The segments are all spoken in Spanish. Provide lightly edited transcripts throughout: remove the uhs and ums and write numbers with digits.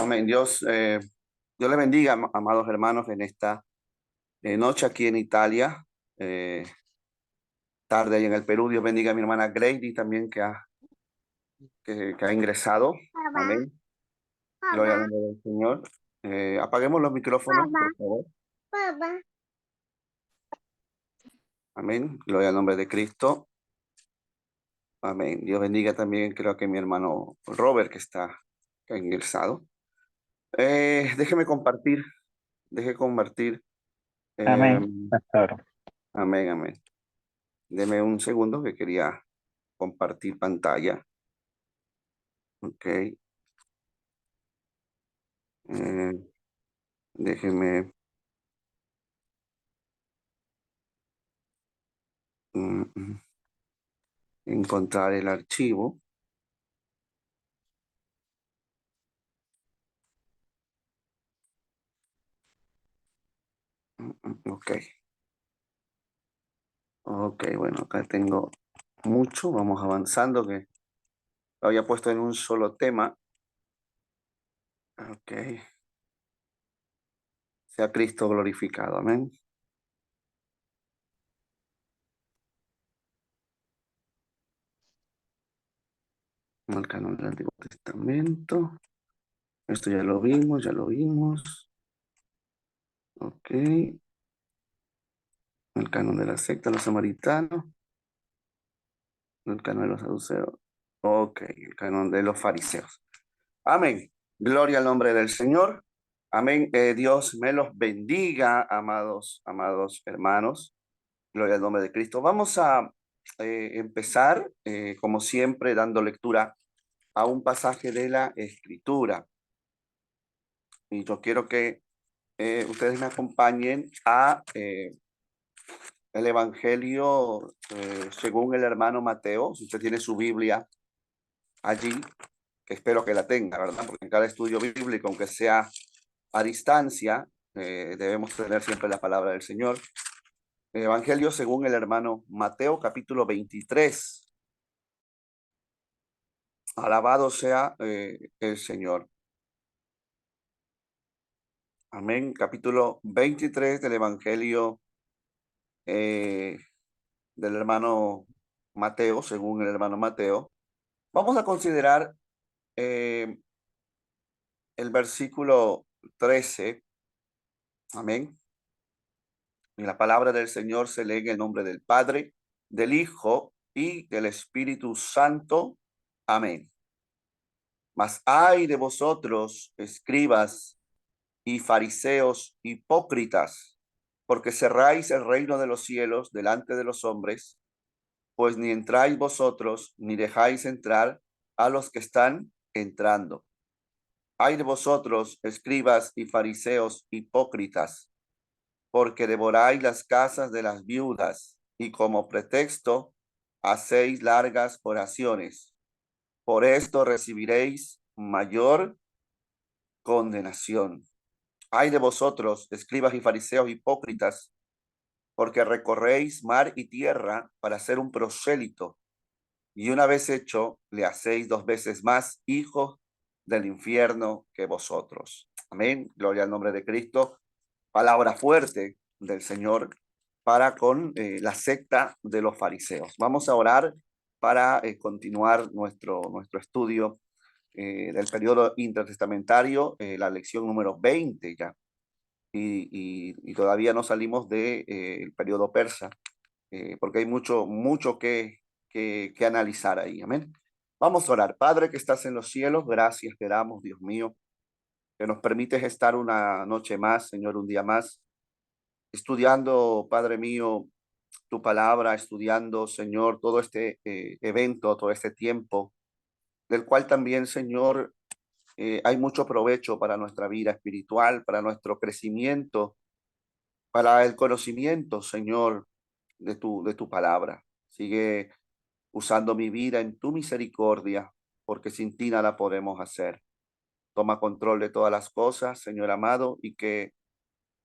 Amén. Dios le bendiga, amados hermanos, en esta noche aquí en Italia, tarde ahí en el Perú. Dios bendiga a mi hermana Grady también que ha ingresado. Papá, Amén. Gloria al papá, nombre del Señor. Apaguemos los micrófonos, papá, por favor. papá. Amén. Gloria al nombre de Cristo. Amén. Dios bendiga también, creo que mi hermano Robert, que ha ingresado. Déjeme compartir, deje compartir. Eh, Amén, pastor. amén, amén. Deme un segundo que quería compartir pantalla. Ok. Eh, déjeme encontrar el archivo. Ok. Ok, bueno, acá tengo mucho. Vamos avanzando, que lo había puesto en un solo tema. Ok. Sea Cristo glorificado. Amén. El canon del Antiguo Testamento. Esto ya lo vimos, ya lo vimos. Ok. El canon de la secta, los samaritanos. El canon de los saduceos. Ok, el canon de los fariseos. Amén. Gloria al nombre del Señor. Amén. Dios me los bendiga, amados hermanos. Gloria al nombre de Cristo. Vamos a empezar, como siempre, dando lectura a un pasaje de la Escritura. Y yo quiero que ustedes me acompañen a el Evangelio según el hermano Mateo. Si usted tiene su Biblia allí, que espero que la tenga, ¿verdad? Porque en cada estudio bíblico, aunque sea a distancia, debemos tener siempre la palabra del Señor. Evangelio según el hermano Mateo, capítulo 23. Alabado sea el Señor. Amén. Capítulo 23 del Evangelio eh, del hermano Mateo, según el hermano Mateo. Vamos a considerar eh, el versículo 13. Amén. Y la palabra del Señor se lee en el nombre del Padre, del Hijo y del Espíritu Santo. Amén. Mas ay de vosotros, escribas y fariseos hipócritas, porque cerráis el reino de los cielos delante de los hombres, pues ni entráis vosotros, ni dejáis entrar a los que están entrando. Ay de vosotros, escribas y fariseos hipócritas, porque devoráis las casas de las viudas y como pretexto hacéis largas oraciones. Por esto recibiréis mayor condenación. Ay de vosotros, escribas y fariseos hipócritas, porque recorréis mar y tierra para ser un prosélito, y una vez hecho, le hacéis 2 veces más hijos del infierno que vosotros. Amén. Gloria al nombre de Cristo. Palabra fuerte del Señor para con la secta de los fariseos. Vamos a orar para continuar nuestro estudio del periodo intertestamentario, la lección número 20 ya. Y todavía no salimos del periodo persa, porque hay mucho que analizar ahí. Amén. Vamos a orar. Padre que estás en los cielos, gracias te damos, Dios mío, que nos permites estar una noche más, Señor, un día más, estudiando, Padre mío, tu palabra, estudiando, Señor, todo este evento, todo este tiempo, del cual también, Señor, hay mucho provecho para nuestra vida espiritual, para nuestro crecimiento, para el conocimiento, Señor, de tu palabra. Sigue usando mi vida en tu misericordia, porque sin ti nada podemos hacer. Toma control de todas las cosas, Señor amado, y que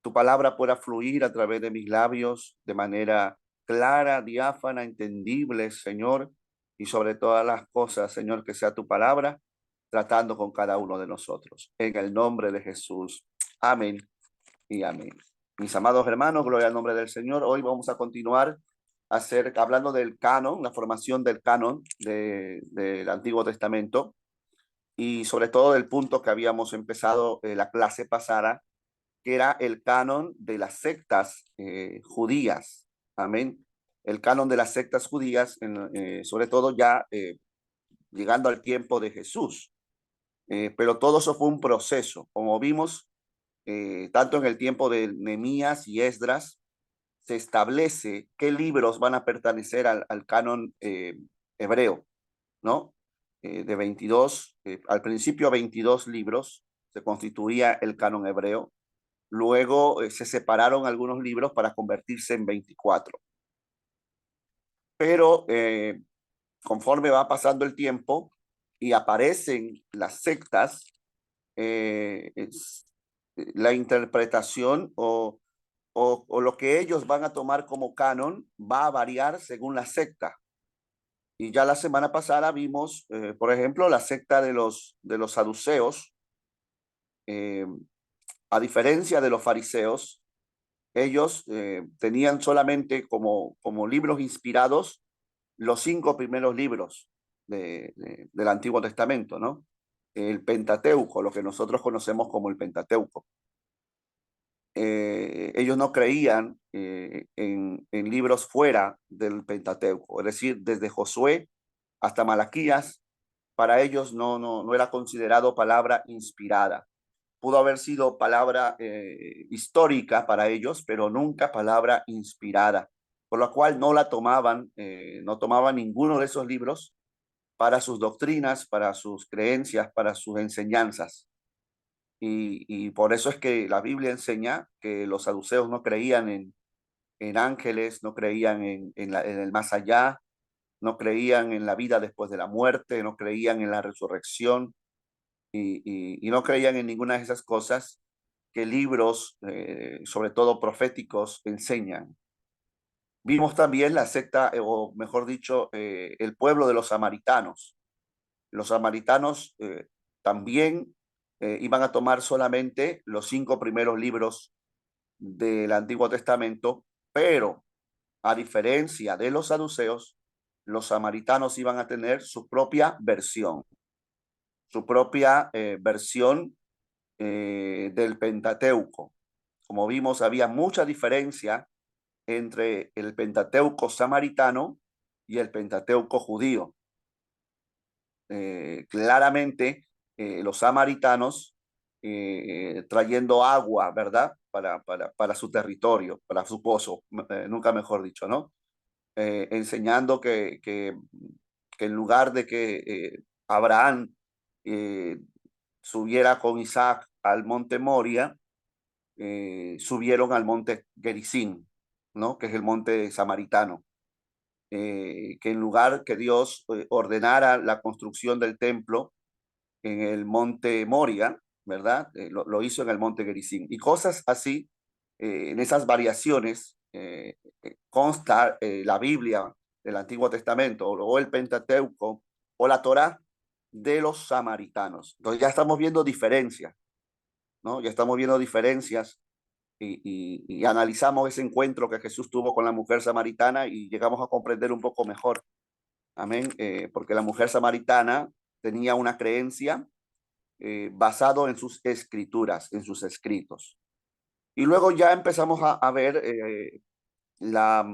tu palabra pueda fluir a través de mis labios de manera clara, diáfana, entendible, Señor, y sobre todas las cosas, Señor, que sea tu palabra tratando con cada uno de nosotros. En el nombre de Jesús. Amén y amén. Mis amados hermanos, gloria al nombre del Señor. Hoy vamos a continuar hablando del canon, la formación del canon del Antiguo Testamento y sobre todo del punto que habíamos empezado la clase pasada, que era el canon de las sectas judías. Amén. El canon de las sectas judías, sobre todo ya llegando al tiempo de Jesús. Pero todo eso fue un proceso. Como vimos, tanto en el tiempo de Nehemías y Esdras, se establece qué libros van a pertenecer al canon hebreo, ¿no? De 22, al principio 22 libros se constituía el canon hebreo. Luego se separaron algunos libros para convertirse en 24. Pero conforme va pasando el tiempo y aparecen las sectas, la interpretación o lo que ellos van a tomar como canon va a variar según la secta. Y ya la semana pasada vimos, por ejemplo, la secta de los saduceos. A diferencia de los fariseos, ellos tenían solamente como libros inspirados los 5 primeros libros del Antiguo Testamento, ¿no? El Pentateuco, lo que nosotros conocemos como el Pentateuco. Ellos no creían en libros fuera del Pentateuco, es decir, desde Josué hasta Malaquías, para ellos no era considerado palabra inspirada. Pudo haber sido palabra histórica para ellos, pero nunca palabra inspirada, por lo cual no la tomaban, no tomaban ninguno de esos libros para sus doctrinas, para sus creencias, para sus enseñanzas. Y por eso es que la Biblia enseña que los saduceos no creían en ángeles, no creían en el más allá, no creían en la vida después de la muerte, no creían en la resurrección y no creían en ninguna de esas cosas que libros, sobre todo proféticos, enseñan. Vimos también la secta, o mejor dicho, el pueblo de los samaritanos. Los samaritanos también iban a tomar solamente los 5 primeros libros del Antiguo Testamento, pero a diferencia de los saduceos, los samaritanos iban a tener su propia versión del Pentateuco. Como vimos, había mucha diferencia entre el Pentateuco samaritano y el Pentateuco judío. Claramente, los samaritanos trayendo agua, ¿verdad? Para su territorio, para su pozo, nunca mejor dicho, ¿no? Enseñando que en lugar de que Abraham subiera con Isaac al monte Moria, subieron al monte Gerizim, ¿no? Que es el monte samaritano. Que en lugar que Dios ordenara la construcción del templo en el monte Moria, ¿verdad? Lo hizo en el monte Gerizim. Y cosas así, en esas variaciones, consta la Biblia del Antiguo Testamento o el Pentateuco o la Torá de los samaritanos. Entonces ya estamos viendo diferencias, ¿no? Ya estamos viendo diferencias y analizamos ese encuentro que Jesús tuvo con la mujer samaritana y llegamos a comprender un poco mejor. Amén. Porque la mujer samaritana tenía una creencia basado en sus escrituras, en sus escritos. Y luego ya empezamos a ver la,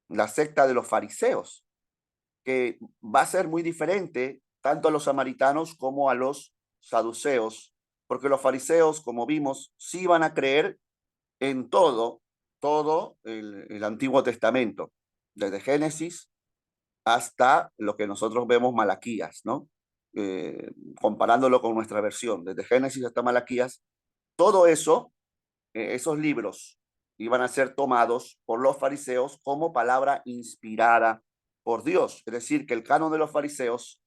la secta de los fariseos, que va a ser muy diferente tanto a los samaritanos como a los saduceos, porque los fariseos, como vimos, sí van a creer en todo el Antiguo Testamento, desde Génesis hasta lo que nosotros vemos Malaquías, ¿no? Comparándolo con nuestra versión, desde Génesis hasta Malaquías, todo eso, esos libros iban a ser tomados por los fariseos como palabra inspirada por Dios. Es decir, que el canon de los fariseos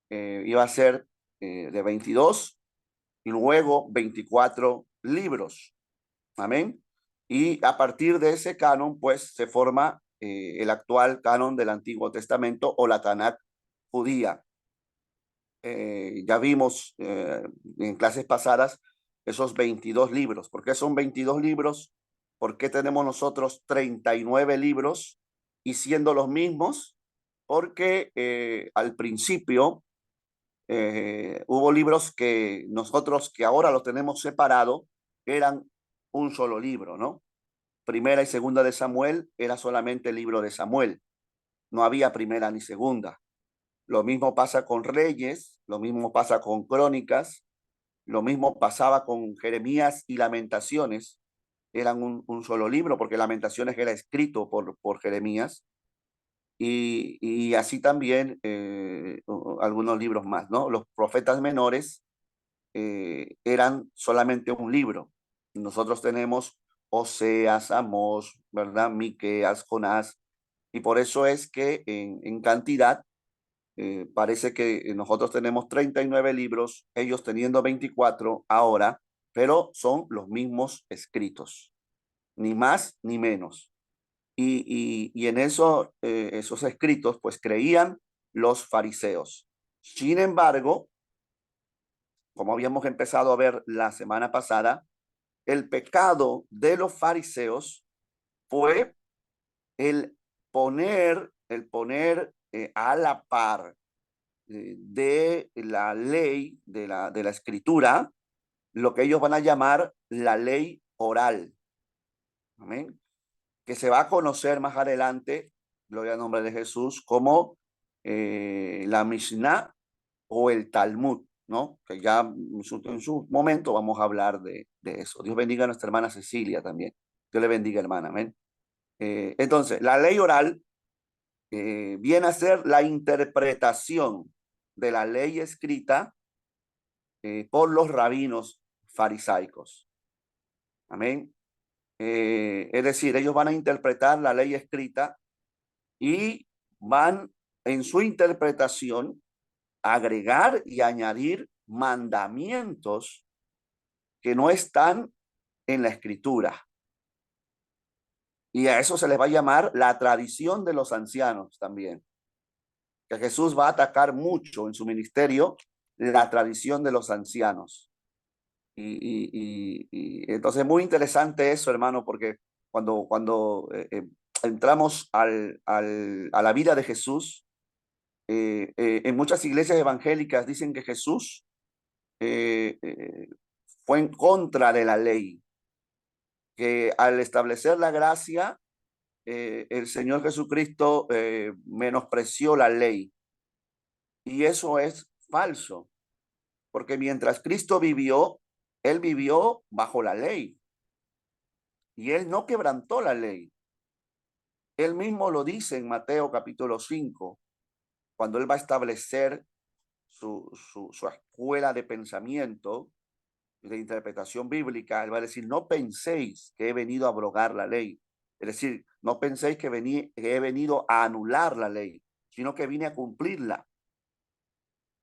iba a ser de 22 y luego 24 libros. Amén. Y a partir de ese canon, pues se forma el actual canon del Antiguo Testamento o la Tanakh judía. Ya vimos en clases pasadas esos 22 libros. ¿Por qué son 22 libros? ¿Por qué tenemos nosotros 39 libros y siendo los mismos? Porque al principio hubo libros que nosotros, que ahora los tenemos separado, eran un solo libro, ¿no? Primera y segunda de Samuel era solamente el libro de Samuel. No había primera ni segunda. Lo mismo pasa con Reyes, lo mismo pasa con Crónicas, lo mismo pasaba con Jeremías y Lamentaciones. Eran un solo libro, porque Lamentaciones era escrito por Jeremías. Y así también algunos libros más, ¿no? Los profetas menores eran solamente un libro. Nosotros tenemos Oseas, Amós, ¿verdad? Miqueas, Jonás. Y por eso es que en cantidad parece que nosotros tenemos 39 libros, ellos teniendo 24 ahora, pero son los mismos escritos, ni más ni menos. Y en eso, esos escritos, pues creían los fariseos. Sin embargo, como habíamos empezado a ver la semana pasada, el pecado de los fariseos fue el poner a la par de la ley, de la escritura, lo que ellos van a llamar la ley oral. Amén. Que se va a conocer más adelante, gloria al nombre de Jesús, como la Mishnah o el Talmud, ¿no? Que ya en su momento vamos a hablar de eso. Dios bendiga a nuestra hermana Cecilia también. Dios le bendiga, hermana. Amén. Entonces, la ley oral viene a ser la interpretación de la ley escrita por los rabinos farisaicos. Amén. Es decir, ellos van a interpretar la ley escrita y van en su interpretación a agregar y añadir mandamientos que no están en la escritura. Y a eso se les va a llamar la tradición de los ancianos también. Que Jesús va a atacar mucho en su ministerio la tradición de los ancianos. Y entonces es muy interesante eso, hermano, porque cuando entramos a la vida de Jesús, en muchas iglesias evangélicas dicen que Jesús fue en contra de la ley, que al establecer la gracia, el Señor Jesucristo menospreció la ley. Y eso es falso, porque mientras Cristo vivió, él vivió bajo la ley y él no quebrantó la ley. Él mismo lo dice en Mateo capítulo 5, cuando él va a establecer su escuela de pensamiento, de interpretación bíblica. Él va a decir, no penséis que he venido a abrogar la ley. Es decir, no penséis que he venido a anular la ley, sino que vine a cumplirla.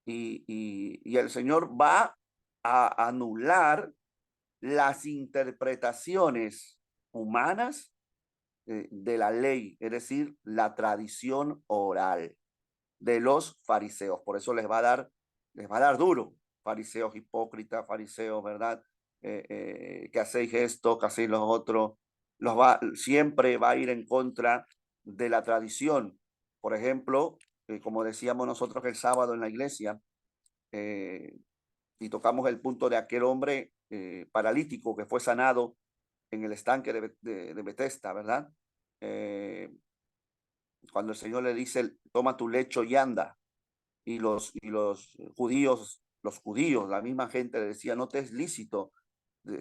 Y el Señor va a anular las interpretaciones humanas de la ley, es decir, la tradición oral de los fariseos. Por eso les va a dar duro. Fariseos hipócritas, fariseos, ¿verdad? Que hacéis esto, que hacéis lo otro. Siempre va a ir en contra de la tradición. Por ejemplo, como decíamos nosotros el sábado en la iglesia, y tocamos el punto de aquel hombre paralítico que fue sanado en el estanque de Betesda, ¿verdad? Cuando el Señor le dice, toma tu lecho y anda. Y los judíos, la misma gente le decía, no te es lícito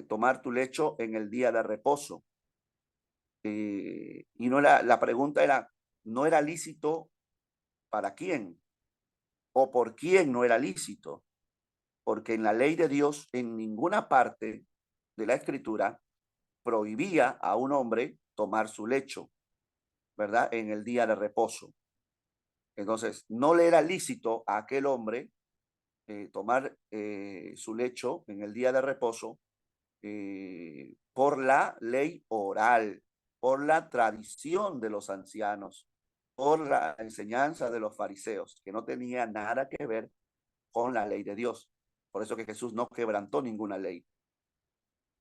tomar tu lecho en el día de reposo. Y no la pregunta era, ¿no era lícito para quién? ¿O por quién no era lícito? Porque en la ley de Dios, en ninguna parte de la escritura prohibía a un hombre tomar su lecho, ¿verdad? En el día de reposo. Entonces, no le era lícito a aquel hombre tomar su lecho en el día de reposo por la ley oral, por la tradición de los ancianos, por la enseñanza de los fariseos, que no tenía nada que ver con la ley de Dios. Por eso que Jesús no quebrantó ninguna ley.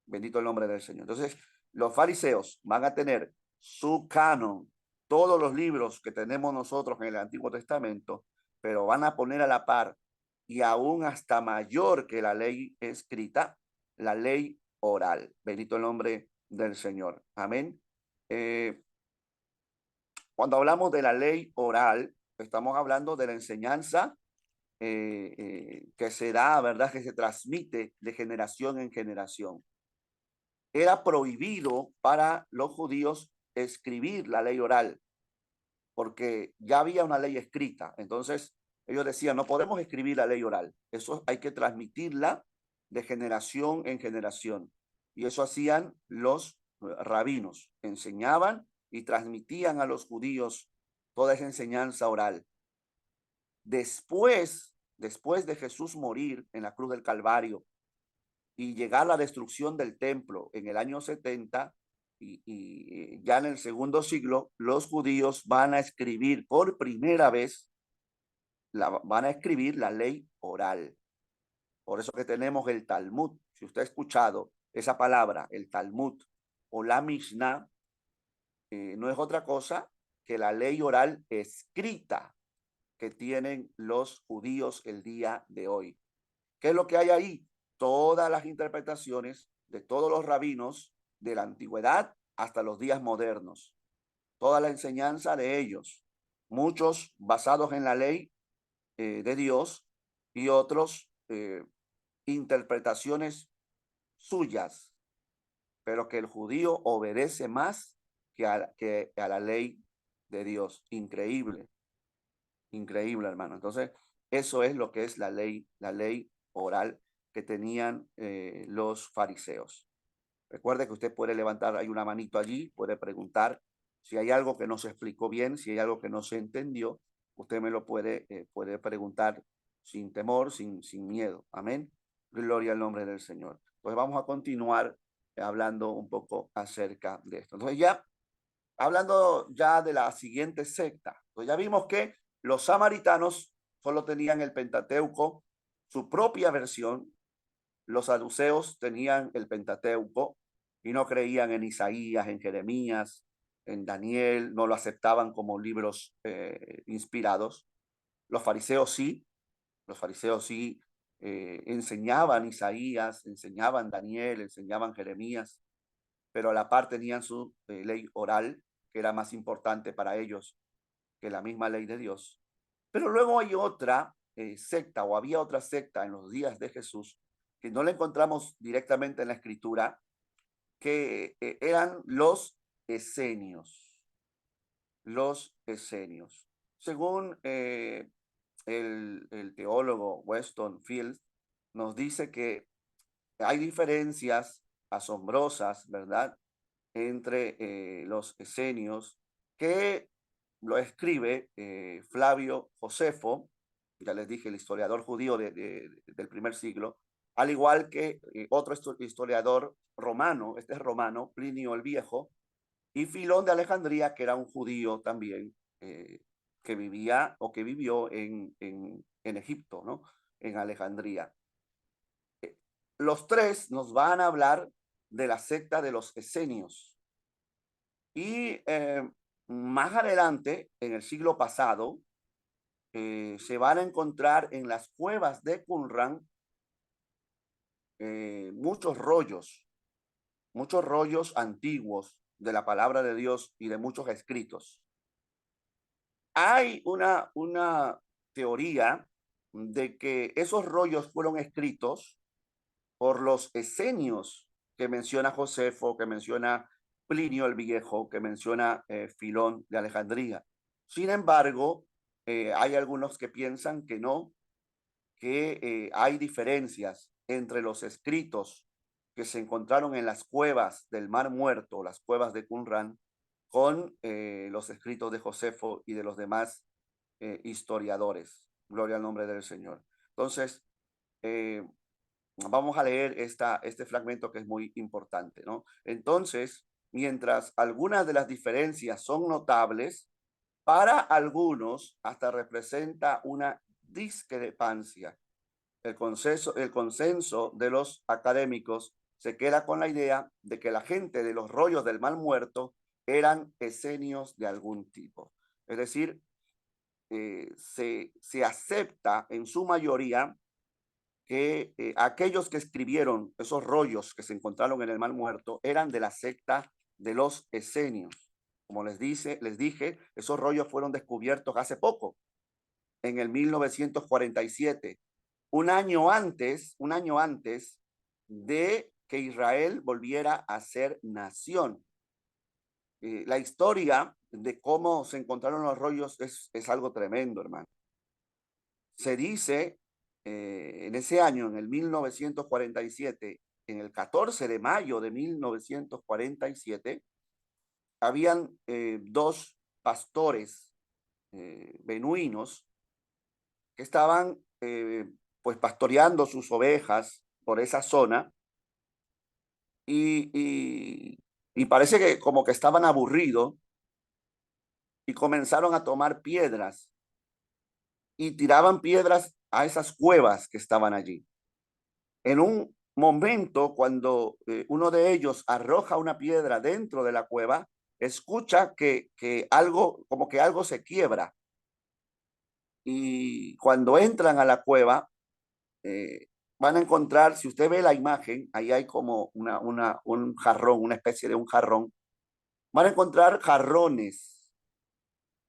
Bendito el nombre del Señor. Entonces, los fariseos van a tener su canon, todos los libros que tenemos nosotros en el Antiguo Testamento, pero van a poner a la par y aún hasta mayor que la ley escrita, la ley oral. Bendito el nombre del Señor. Amén. Cuando hablamos de la ley oral, estamos hablando de la enseñanza que se da, ¿verdad? Que se transmite de generación en generación. Era prohibido para los judíos escribir la ley oral, porque ya había una ley escrita. Entonces, ellos decían, no podemos escribir la ley oral. Eso hay que transmitirla de generación en generación. Y eso hacían los rabinos. Enseñaban y transmitían a los judíos toda esa enseñanza oral. Después de Jesús morir en la cruz del Calvario y llegar la destrucción del templo en el año 70, y ya en el segundo siglo, los judíos van a escribir por primera vez, van a escribir la ley oral. Por eso que tenemos el Talmud. Si usted ha escuchado esa palabra, el Talmud o la Mishnah, no es otra cosa que la ley oral escrita que tienen los judíos el día de hoy. ¿Qué es lo que hay ahí? Todas las interpretaciones de todos los rabinos de la antigüedad hasta los días modernos. Toda la enseñanza de ellos. Muchos basados en la ley de Dios y otros interpretaciones suyas, pero que el judío obedece más que a la ley de Dios. Increíble, increíble, hermano. Entonces, eso es lo que es la ley oral que tenían los fariseos. Recuerde que usted puede levantar, hay una manito allí, puede preguntar si hay algo que no se explicó bien, si hay algo que no se entendió, usted me lo puede preguntar sin temor, sin miedo. Amén. Gloria al nombre del Señor. Pues vamos a continuar hablando un poco acerca de esto. Entonces ya, hablando ya de la siguiente secta, pues ya vimos que los samaritanos solo tenían el Pentateuco, su propia versión. Los saduceos tenían el Pentateuco y no creían en Isaías, en Jeremías, en Daniel, no lo aceptaban como libros inspirados. Los fariseos sí enseñaban Isaías, enseñaban Daniel, enseñaban Jeremías, pero a la par tenían su ley oral, que era más importante para ellos que la misma ley de Dios. Pero luego hay otra secta, o había otra secta en los días de Jesús, que no la encontramos directamente en la escritura, que eran los esenios. Los esenios. Según el teólogo Weston Fields, nos dice que hay diferencias asombrosas, ¿verdad?, entre los esenios, que lo escribe Flavio Josefo, ya les dije, el historiador judío del primer siglo, al igual que otro historiador romano, este es romano, Plinio el Viejo, y Filón de Alejandría, que era un judío también, que vivía o que vivió en Egipto, ¿no? En Alejandría. Los tres nos van a hablar de la secta de los esenios. Y más adelante, en el siglo pasado, se van a encontrar en las cuevas de Qumran muchos rollos antiguos de la palabra de Dios y de muchos escritos. Hay una teoría de que esos rollos fueron escritos por los esenios que menciona Josefo, que menciona Plinio el Viejo, que menciona Filón de Alejandría. Sin embargo, hay algunos que piensan que no, que hay diferencias entre los escritos que se encontraron en las cuevas del Mar Muerto, las cuevas de Qumran, con los escritos de Josefo y de los demás historiadores. Gloria al nombre del Señor. Entonces, vamos a leer este fragmento que es muy importante, ¿no? Entonces, mientras algunas de las diferencias son notables, para algunos hasta representa una discrepancia El consenso de los académicos se queda con la idea de que la gente de los rollos del mal muerto eran esenios de algún tipo. Es decir, se acepta en su mayoría que aquellos que escribieron esos rollos que se encontraron en el Mar Muerto eran de la secta de los esenios. Como les dije, esos rollos fueron descubiertos hace poco, en el 1947, un año antes de que Israel volviera a ser nación. La historia de cómo se encontraron los rollos es algo tremendo, hermano. Se dice en ese año, en el 1947, en el 14 de mayo de 1947, habían dos pastores beduinos que estaban pues pastoreando sus ovejas por esa zona y parece que como que estaban aburridos y comenzaron a tomar piedras y tiraban piedras a esas cuevas que estaban allí. En un momento, cuando uno de ellos arroja una piedra dentro de la cueva, escucha que algo, como que algo se quiebra. Y cuando entran a la cueva, van a encontrar, si usted ve la imagen, ahí hay como un jarrón, una especie de un jarrón. Van a encontrar jarrones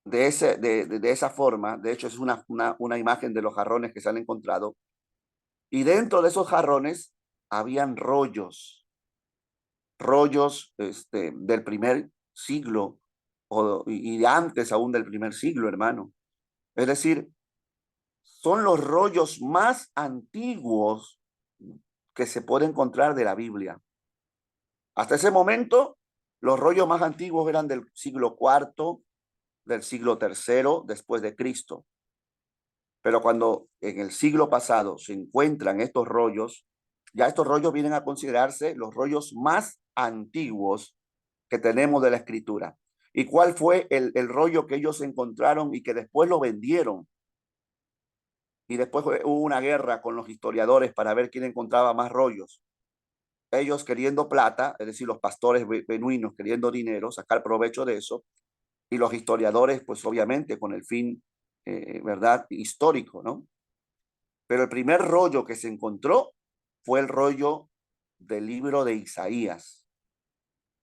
de esa forma. De hecho, es una imagen de los jarrones que se han encontrado. Y dentro de esos jarrones habían rollos del primer siglo y antes aún del primer siglo, hermano. Es decir, son los rollos más antiguos que se puede encontrar de la Biblia. Hasta ese momento, los rollos más antiguos eran del siglo IV, del siglo III después de Cristo. Pero cuando en el siglo pasado se encuentran estos rollos, ya estos rollos vienen a considerarse los rollos más antiguos que tenemos de la escritura. ¿Y cuál fue el rollo que ellos encontraron y que después lo vendieron? Y después hubo una guerra con los historiadores para ver quién encontraba más rollos. Ellos queriendo plata, es decir, los pastores beduinos queriendo dinero, sacar provecho de eso, y los historiadores, pues obviamente con el fin, ¿verdad?, histórico, ¿no? Pero el primer rollo que se encontró fue el rollo del libro de Isaías.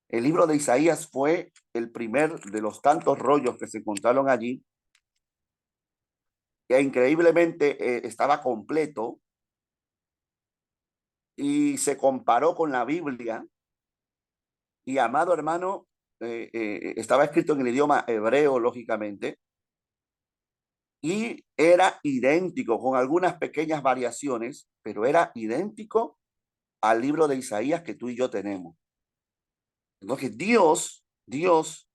El libro de Isaías fue el primer de los tantos rollos que se encontraron allí, que increíblemente estaba completo y se comparó con la Biblia. Y amado hermano, estaba escrito en el idioma hebreo, lógicamente, y era idéntico, con algunas pequeñas variaciones, pero era idéntico al libro de Isaías que tú y yo tenemos. Entonces Dios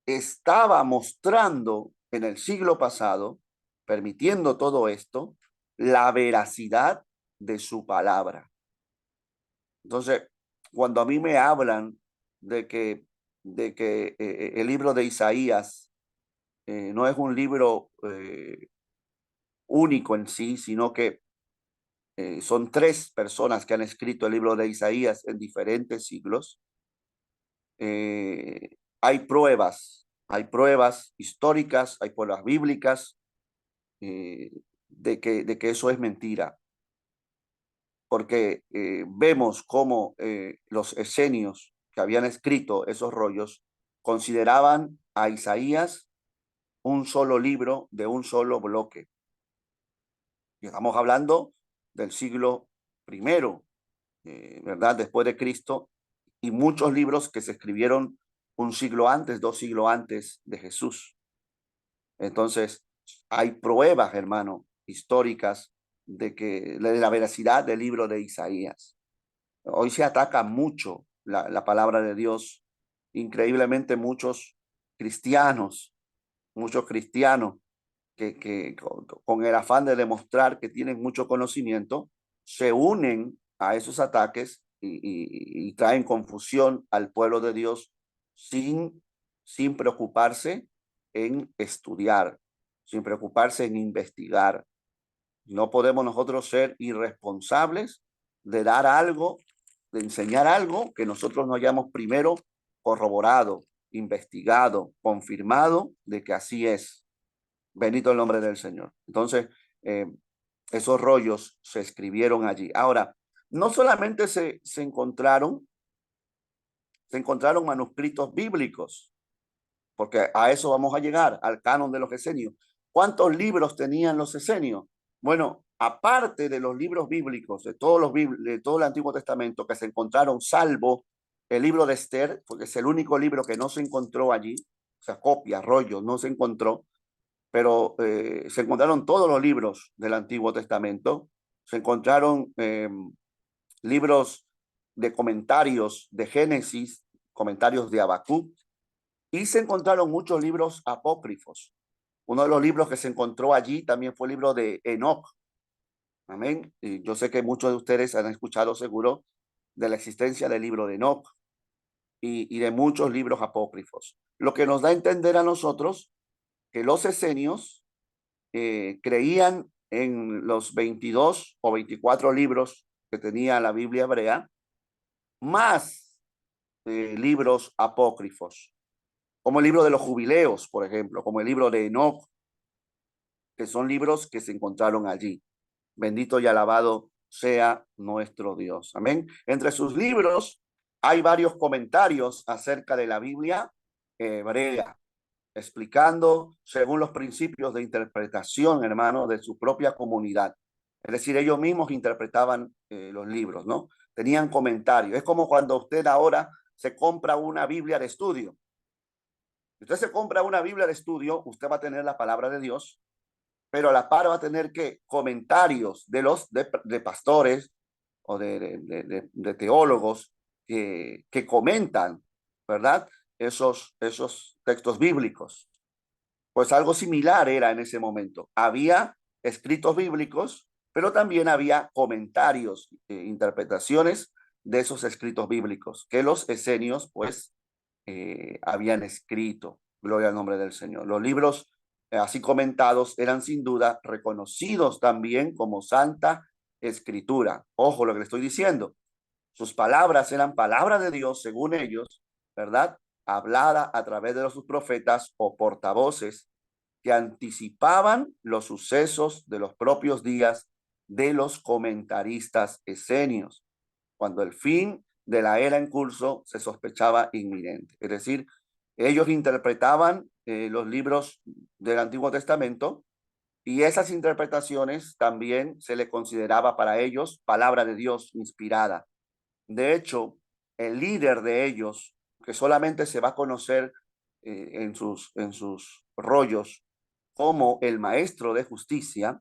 estaba mostrando en el siglo pasado, permitiendo todo esto, la veracidad de su palabra. Entonces, cuando a mí me hablan de que el libro de Isaías no es un libro único en sí, sino que son tres personas que han escrito el libro de Isaías en diferentes siglos, eh, hay pruebas históricas, hay pruebas bíblicas eh, de que eso es mentira, porque vemos cómo los esenios que habían escrito esos rollos consideraban a Isaías un solo libro de un solo bloque. Y estamos hablando del siglo primero, ¿verdad? Después de Cristo, y muchos libros que se escribieron un siglo antes, 2 siglos antes de Jesús. Entonces, hay pruebas, hermano, históricas de la veracidad del libro de Isaías. Hoy se ataca mucho la palabra de Dios. Increíblemente muchos cristianos que con el afán de demostrar que tienen mucho conocimiento, se unen a esos ataques y traen confusión al pueblo de Dios sin preocuparse en estudiar, sin preocuparse en investigar. No podemos nosotros ser irresponsables de dar algo, de enseñar algo que nosotros no hayamos primero corroborado, investigado, confirmado de que así es. Bendito el nombre del Señor. Entonces, esos rollos se escribieron allí. Ahora, no solamente se encontraron manuscritos bíblicos, porque a eso vamos a llegar, al canon de los esenios. ¿Cuántos libros tenían los esenios? Bueno, aparte de los libros bíblicos, de todo el Antiguo Testamento que se encontraron, salvo el libro de Esther, porque es el único libro que no se encontró allí, o sea, copia, rollo, no se encontró, pero se encontraron todos los libros del Antiguo Testamento, se encontraron libros de comentarios de Génesis, comentarios de Habacuc, y se encontraron muchos libros apócrifos. Uno de los libros que se encontró allí también fue el libro de Enoc. Amén. Y yo sé que muchos de ustedes han escuchado seguro de la existencia del libro de Enoc y de muchos libros apócrifos. Lo que nos da a entender a nosotros que los esenios creían en los 22 o 24 libros que tenía la Biblia hebrea, más libros apócrifos, como el libro de los jubileos, por ejemplo, como el libro de Enoc, que son libros que se encontraron allí. Bendito y alabado sea nuestro Dios. Amén. Entre sus libros hay varios comentarios acerca de la Biblia hebrea, explicando según los principios de interpretación, hermano, de su propia comunidad. Es decir, ellos mismos interpretaban los libros, ¿no? Tenían comentarios. Es como cuando usted ahora se compra una Biblia de estudio. Si usted se compra una Biblia de estudio, usted va a tener la palabra de Dios, pero a la par va a tener que comentarios de pastores o de teólogos que comentan, ¿verdad? Esos textos bíblicos. Pues algo similar era en ese momento. Había escritos bíblicos, pero también había comentarios, interpretaciones de esos escritos bíblicos que los esenios, pues, habían escrito. Gloria al nombre del Señor. Los libros así comentados eran sin duda reconocidos también como Santa Escritura. Ojo lo que le estoy diciendo. Sus palabras eran palabra de Dios, según ellos, ¿verdad? Hablada a través de sus profetas o portavoces que anticipaban los sucesos de los propios días de los comentaristas esenios, cuando el fin de la era en curso se sospechaba inminente. Es decir, ellos interpretaban los libros del Antiguo Testamento y esas interpretaciones también se le consideraba para ellos palabra de Dios inspirada. De hecho, el líder de ellos, que solamente se va a conocer en sus rollos como el maestro de justicia,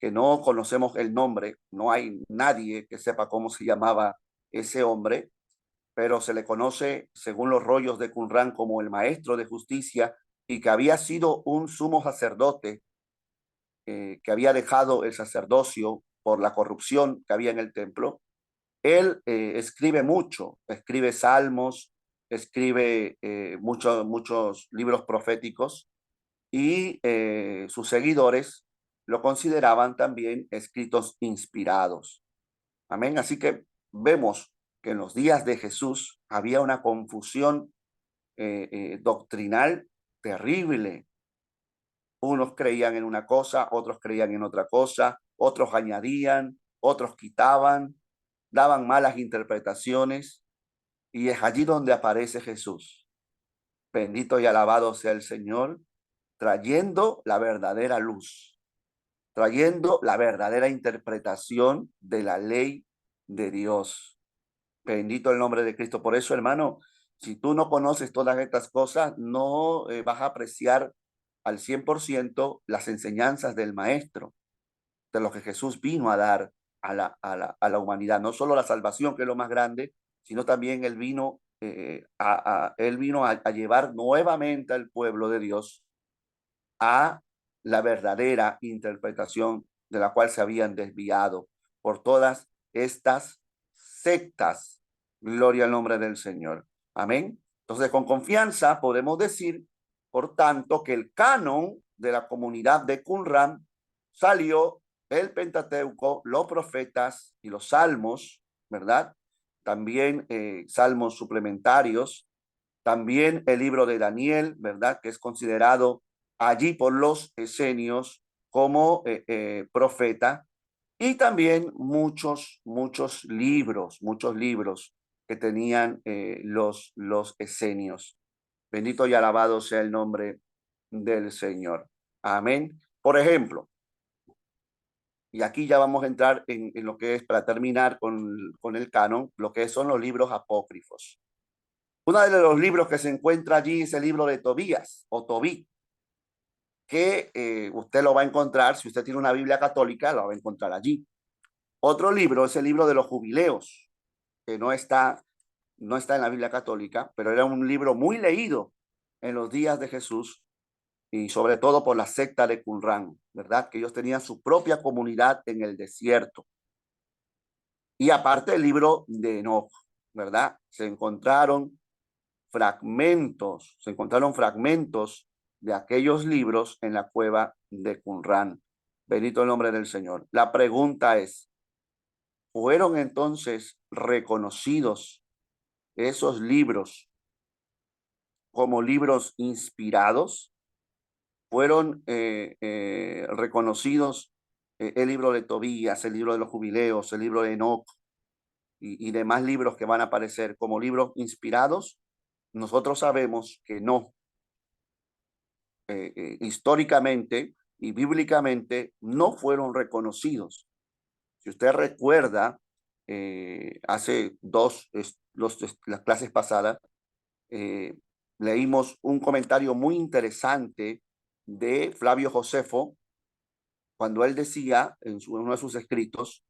que no conocemos el nombre, no hay nadie que sepa cómo se llamaba ese hombre, pero se le conoce, según los rollos de Qumran, como el maestro de justicia y que había sido un sumo sacerdote que había dejado el sacerdocio por la corrupción que había en el templo. Él escribe mucho, escribe salmos, escribe muchos libros proféticos y sus seguidores lo consideraban también escritos inspirados. Amén. Así que vemos que en los días de Jesús había una confusión doctrinal terrible. Unos creían en una cosa, otros creían en otra cosa, otros añadían, otros quitaban, daban malas interpretaciones. Y es allí donde aparece Jesús. Bendito y alabado sea el Señor, trayendo la verdadera luz, trayendo la verdadera interpretación de la ley de Dios. Bendito el nombre de Cristo. Por eso, hermano, si tú no conoces todas estas cosas, no vas a apreciar al 100% las enseñanzas del Maestro, de lo que Jesús vino a dar a la humanidad. No solo la salvación, que es lo más grande, sino también él vino, a llevar nuevamente al pueblo de Dios a la verdadera interpretación de la cual se habían desviado por todas estas sectas. Gloria al nombre del Señor. Amén. Entonces, con confianza podemos decir, por tanto, que el canon de la comunidad de Qumran salió el Pentateuco, los profetas y los salmos, ¿verdad? También salmos suplementarios, también el libro de Daniel, ¿verdad? Que es considerado allí por los esenios como profeta, y también muchos libros que tenían los esenios. Bendito y alabado sea el nombre del Señor. Amén. Por ejemplo, y aquí ya vamos a entrar en lo que es, para terminar con el canon, lo que son los libros apócrifos. Uno de los libros que se encuentra allí es el libro de Tobías o Tobí, que usted lo va a encontrar, si usted tiene una Biblia católica, lo va a encontrar allí. Otro libro es el libro de los jubileos, que no está en la Biblia católica, pero era un libro muy leído en los días de Jesús y sobre todo por la secta de Qumran, ¿verdad? Que ellos tenían su propia comunidad en el desierto. Y aparte el libro de Enoch, ¿verdad? Se encontraron fragmentos de aquellos libros en la cueva de Qumran. Bendito el nombre del Señor. La pregunta es, ¿fueron entonces reconocidos esos libros como libros inspirados? ¿Fueron reconocidos el libro de Tobías, el libro de los jubileos, el libro de Enoch y demás libros que van a aparecer como libros inspirados? Nosotros sabemos que no. Históricamente y bíblicamente no fueron reconocidos. Si usted recuerda, hace las clases pasadas, eh, leímos un comentario muy interesante de Flavio Josefo, cuando él decía en uno de sus escritos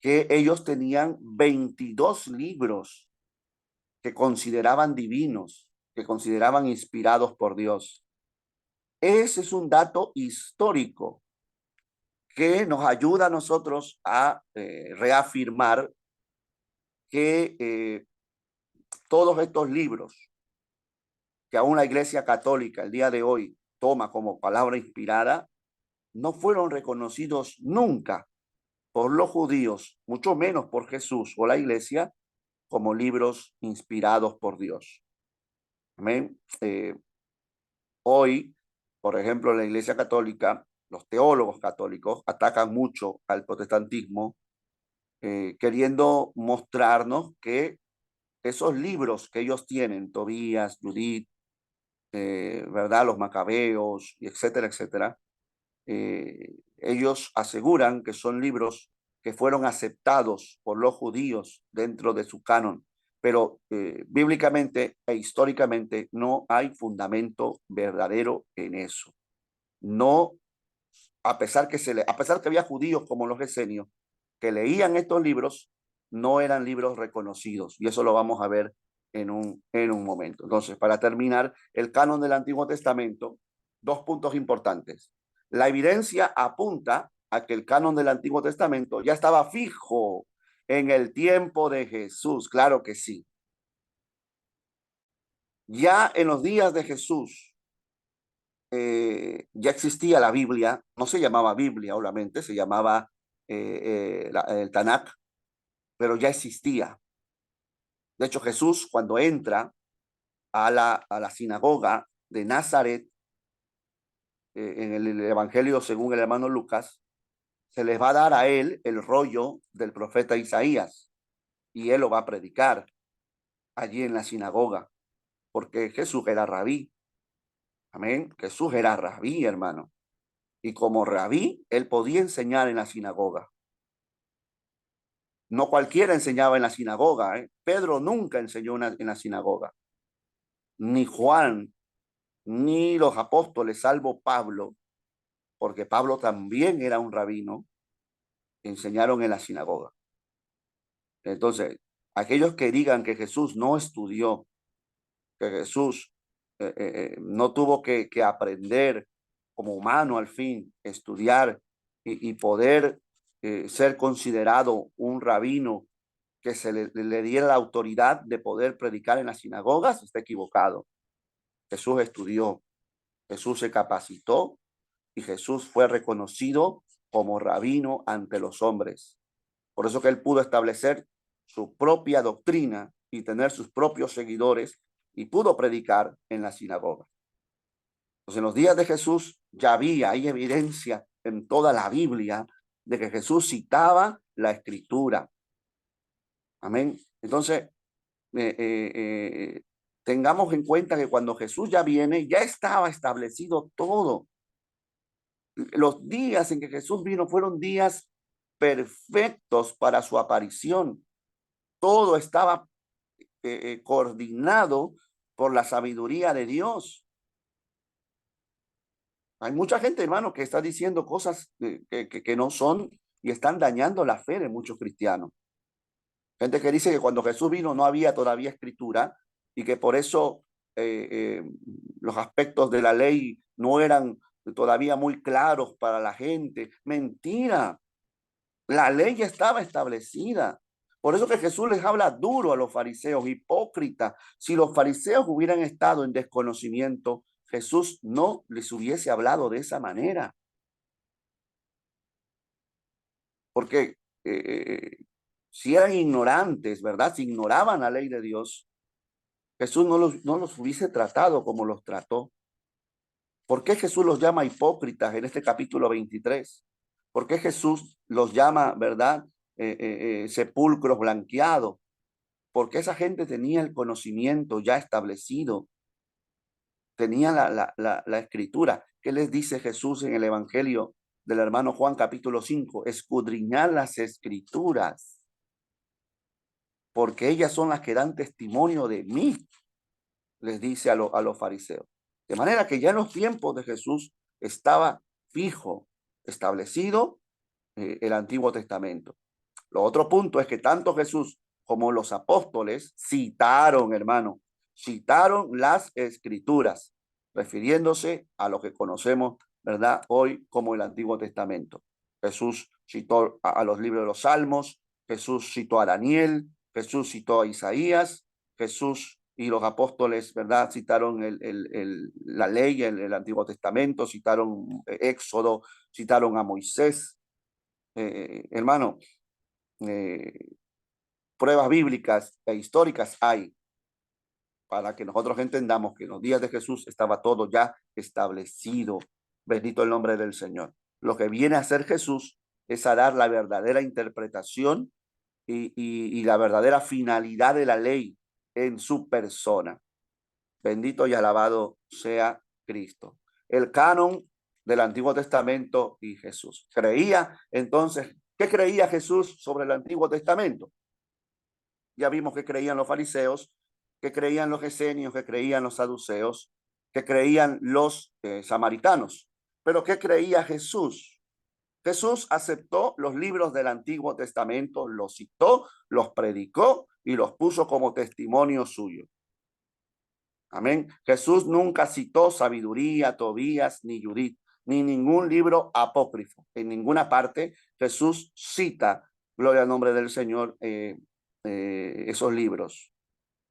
que ellos tenían 22 libros que consideraban divinos, que consideraban inspirados por Dios. Ese es un dato histórico que nos ayuda a nosotros a reafirmar que todos estos libros que aún la Iglesia Católica el día de hoy toma como palabra inspirada, no fueron reconocidos nunca por los judíos, mucho menos por Jesús o la Iglesia, como libros inspirados por Dios. Amén. Hoy, por ejemplo, la Iglesia Católica, los teólogos católicos atacan mucho al protestantismo, queriendo mostrarnos que esos libros que ellos tienen, Tobías, Judith, ¿verdad? Los Macabeos, etcétera, etcétera, ellos aseguran que son libros que fueron aceptados por los judíos dentro de su canon, pero bíblicamente e históricamente no hay fundamento verdadero en eso. No, a pesar que había judíos como los esenios que leían estos libros, no eran libros reconocidos, y eso lo vamos a ver en un momento. Entonces, para terminar, el canon del Antiguo Testamento, dos puntos importantes. La evidencia apunta a que el canon del Antiguo Testamento ya estaba fijo en el tiempo de Jesús, claro que sí. Ya en los días de Jesús, ya existía la Biblia, no se llamaba Biblia, obviamente, se llamaba el Tanakh, pero ya existía. De hecho, Jesús, cuando entra a la sinagoga de Nazaret, en el Evangelio según el hermano Lucas, se les va a dar a él el rollo del profeta Isaías y él lo va a predicar allí en la sinagoga, porque Jesús era rabí. Amén. Jesús era rabí, hermano. Y como rabí, él podía enseñar en la sinagoga. No cualquiera enseñaba en la sinagoga. Pedro nunca enseñó en la sinagoga. Ni Juan, ni los apóstoles, salvo Pablo, porque Pablo también era un rabino, enseñaron en la sinagoga. Entonces, aquellos que digan que Jesús no estudió, que Jesús no tuvo que aprender como humano al fin, estudiar y poder ser considerado un rabino que se le diera la autoridad de poder predicar en las sinagogas, está equivocado. Jesús estudió, Jesús se capacitó y Jesús fue reconocido como rabino ante los hombres. Por eso que él pudo establecer su propia doctrina y tener sus propios seguidores y pudo predicar en la sinagoga. Entonces, en los días de Jesús ya hay evidencia en toda la Biblia de que Jesús citaba la Escritura. Amén. Entonces, tengamos en cuenta que cuando Jesús ya viene, ya estaba establecido todo. Los días en que Jesús vino fueron días perfectos para su aparición. Todo estaba coordinado por la sabiduría de Dios. Hay mucha gente, hermano, que está diciendo cosas que no son y están dañando la fe de muchos cristianos. Gente que dice que cuando Jesús vino no había todavía escritura y que por eso los aspectos de la ley no eran todavía muy claros para la gente. Mentira. La ley ya estaba establecida. Por eso que Jesús les habla duro a los fariseos, hipócritas. Si los fariseos hubieran estado en desconocimiento, Jesús no les hubiese hablado de esa manera. Porque si eran ignorantes, ¿verdad? Si ignoraban la ley de Dios, Jesús no los hubiese tratado como los trató. ¿Por qué Jesús los llama hipócritas en este capítulo 23? ¿Por qué Jesús los llama, verdad, sepulcros blanqueados? Porque esa gente tenía el conocimiento ya establecido, tenía la escritura. ¿Qué les dice Jesús en el Evangelio del hermano Juan capítulo 5? Escudriñar las escrituras, porque ellas son las que dan testimonio de mí, les dice a los fariseos. De manera que ya en los tiempos de Jesús estaba fijo, establecido el Antiguo Testamento. Lo otro punto es que tanto Jesús como los apóstoles citaron, hermano, citaron las escrituras, refiriéndose a lo que conocemos, ¿verdad?, hoy como el Antiguo Testamento. Jesús citó a los libros de los Salmos, Jesús citó a Daniel, Jesús citó a Isaías, Jesús y los apóstoles, ¿verdad?, citaron la ley, el Antiguo Testamento, citaron Éxodo, citaron a Moisés. Hermano, pruebas bíblicas e históricas hay para que nosotros entendamos que en los días de Jesús estaba todo ya establecido. Bendito el nombre del Señor. Lo que viene a hacer Jesús es a dar la verdadera interpretación y la verdadera finalidad de la ley en su persona. Bendito y alabado sea Cristo. El canon del Antiguo Testamento y Jesús. Creía entonces, ¿qué creía Jesús sobre el Antiguo Testamento? Ya vimos que creían los fariseos, que creían los esenios, que creían los saduceos, que creían los samaritanos. Pero ¿qué creía Jesús? Jesús aceptó los libros del Antiguo Testamento, los citó, los predicó y los puso como testimonio suyo. Amén. Jesús nunca citó sabiduría, Tobías, ni Judith, ni ningún libro apócrifo. En ninguna parte Jesús cita, gloria al nombre del Señor, esos libros.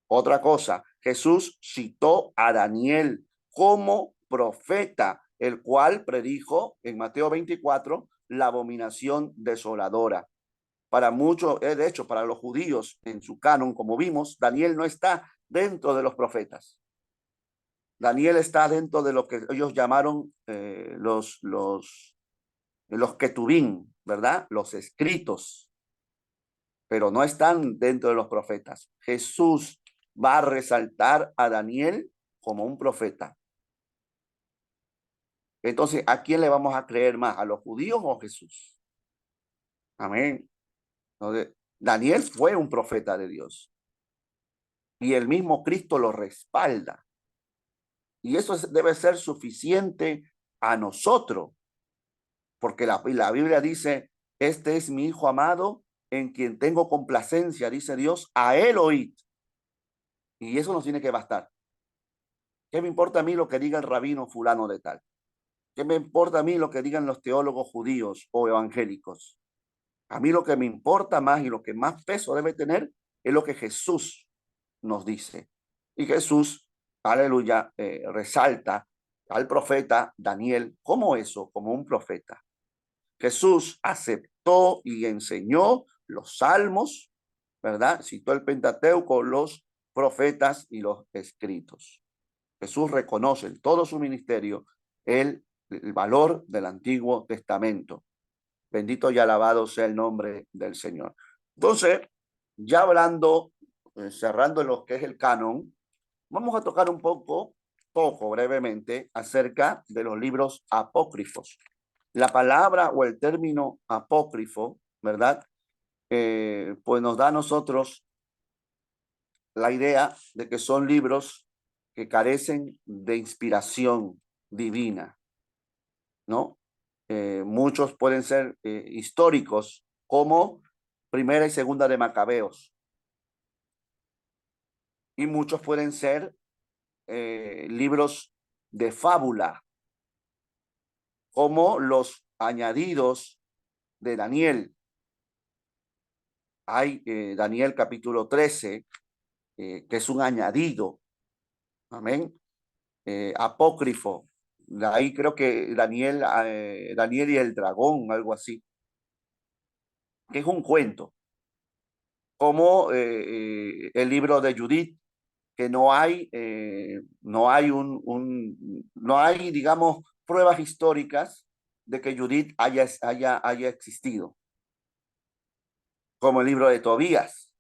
Otra cosa, Jesús citó a Daniel como profeta, el cual predijo en Mateo 24 la abominación desoladora. Para muchos, de hecho, para los judíos en su canon, como vimos, Daniel no está dentro de los profetas. Daniel está dentro de lo que ellos llamaron los ketubín, ¿verdad? Los escritos, pero no están dentro de los profetas. Jesús va a resaltar a Daniel como un profeta. Entonces, ¿a quién le vamos a creer más? ¿A los judíos o a Jesús? Amén. Entonces, Daniel fue un profeta de Dios y el mismo Cristo lo respalda. Y eso debe ser suficiente a nosotros, porque la Biblia dice, este es mi Hijo amado en quien tengo complacencia, dice Dios, a él oíd. Y eso nos tiene que bastar. ¿Qué me importa a mí lo que diga el rabino fulano de tal? ¿Qué me importa a mí lo que digan los teólogos judíos o evangélicos? A mí lo que me importa más y lo que más peso debe tener es lo que Jesús nos dice. Y Jesús, aleluya, resalta al profeta Daniel como eso, como un profeta. Jesús aceptó y enseñó los salmos, ¿verdad? Citó el Pentateuco, los profetas y los escritos. Jesús reconoce en todo su ministerio el valor del Antiguo Testamento. Bendito y alabado sea el nombre del Señor. Entonces, ya hablando, cerrando lo que es el canon, vamos a tocar un poco brevemente, acerca de los libros apócrifos. La palabra o el término apócrifo, ¿verdad? Pues nos da a nosotros la idea de que son libros que carecen de inspiración divina, ¿no? Muchos pueden ser históricos, como Primera y Segunda de Macabeos, y muchos pueden ser libros de fábula, como los añadidos de Daniel. Hay Daniel capítulo 13, que es un añadido, amén, apócrifo. Ahí creo que Daniel y el dragón, algo así, que es un cuento, como el libro de Judith, que no hay, digamos, pruebas históricas de que Judith haya existido, como el libro de Tobías,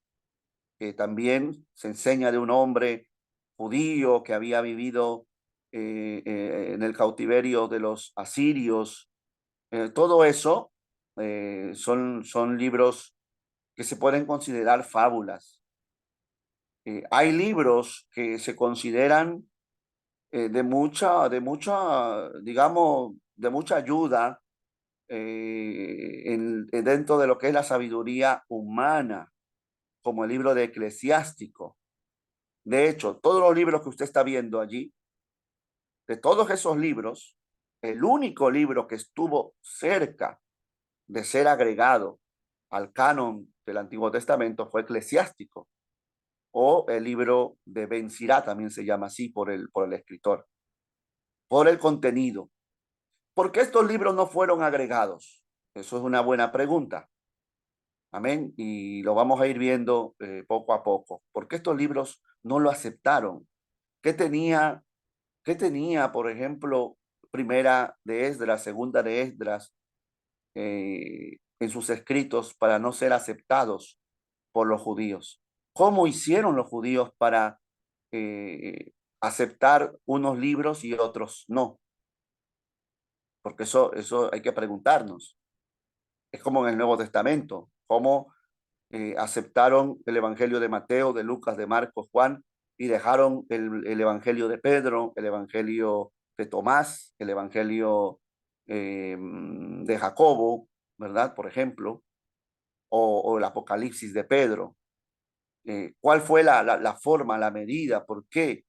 que también se enseña de un hombre judío que había vivido en el cautiverio de los asirios. Todo eso son libros que se pueden considerar fábulas. Hay libros que se consideran digamos, de mucha ayuda dentro de lo que es la sabiduría humana, como el libro de Eclesiástico. De hecho, todos los libros que usted está viendo allí, de todos esos libros, el único libro que estuvo cerca de ser agregado al canon del Antiguo Testamento fue Eclesiástico, o el libro de Ben Sirá, también se llama así por el escritor, por el contenido. ¿Por qué estos libros no fueron agregados? Eso es una buena pregunta. Amén. Y lo vamos a ir viendo poco a poco. ¿Por qué estos libros no lo aceptaron? ¿Qué tenía, por ejemplo, primera de Esdras, segunda de Esdras, en sus escritos para no ser aceptados por los judíos? ¿Cómo hicieron los judíos para aceptar unos libros y otros no? Porque eso hay que preguntarnos. Es como en el Nuevo Testamento, cómo aceptaron el Evangelio de Mateo, de Lucas, de Marcos, Juan, y dejaron el Evangelio de Pedro, el Evangelio de Tomás, el Evangelio de Jacobo, ¿verdad? Por ejemplo, o el Apocalipsis de Pedro. ¿Cuál fue la forma, la medida? ¿Por qué?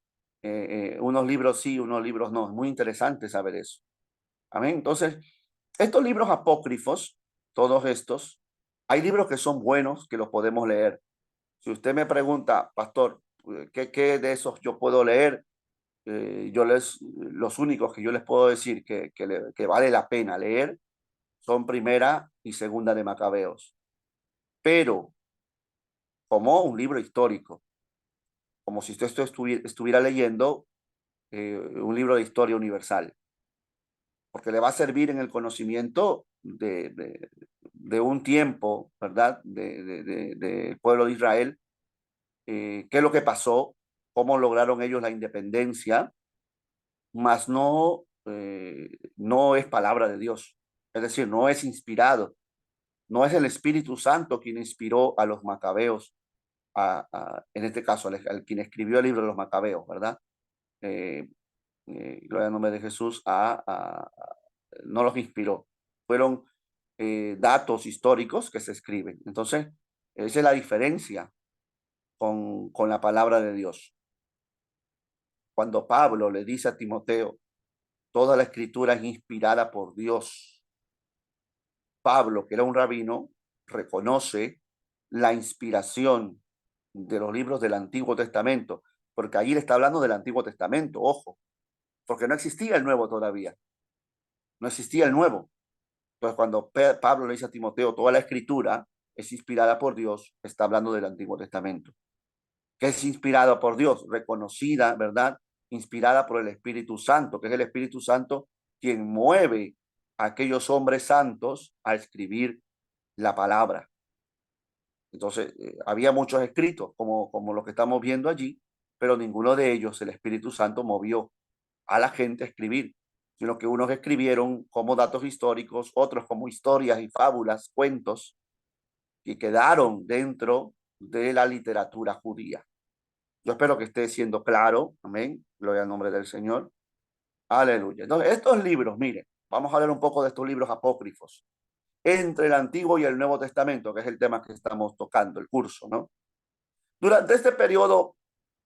Unos libros sí, unos libros no. Es muy interesante saber eso. Amén. Entonces, estos libros apócrifos, todos estos, hay libros que son buenos, que los podemos leer. Si usted me pregunta, pastor, ¿qué de esos yo puedo leer? Los únicos que yo les puedo decir que vale la pena leer son Primera y Segunda de Macabeos. Pero como un libro histórico, como si usted estuviera leyendo un libro de historia universal, porque le va a servir en el conocimiento de un tiempo, ¿verdad? Del pueblo de Israel, qué es lo que pasó, cómo lograron ellos la independencia, mas no es palabra de Dios. Es decir, no es inspirado. No es el Espíritu Santo quien inspiró a los macabeos, en este caso, al quien escribió el libro de los macabeos, ¿verdad? Gloria al nombre de Jesús, no los inspiró. Fueron datos históricos que se escriben. Entonces, esa es la diferencia con la palabra de Dios. Cuando Pablo le dice a Timoteo, toda la escritura es inspirada por Dios. Pablo, que era un rabino, reconoce la inspiración de los libros del Antiguo Testamento, porque ahí le está hablando del Antiguo Testamento, ojo, porque no existía el Nuevo todavía, no existía el Nuevo. Entonces, cuando Pablo le dice a Timoteo, toda la escritura es inspirada por Dios, está hablando del Antiguo Testamento, que es inspirada por Dios, reconocida, ¿verdad? Inspirada por el Espíritu Santo, que es el Espíritu Santo quien mueve a aquellos hombres santos a escribir la palabra. Entonces, había muchos escritos, como lo que estamos viendo allí, pero ninguno de ellos el Espíritu Santo movió a la gente a escribir, sino que unos escribieron como datos históricos, otros como historias y fábulas, cuentos, que quedaron dentro de la literatura judía. Yo espero que esté siendo claro. Amén. Gloria al nombre del Señor. Aleluya. Entonces, estos libros, miren, vamos a hablar un poco de estos libros apócrifos entre el Antiguo y el Nuevo Testamento, que es el tema que estamos tocando, el curso, ¿no? Durante este periodo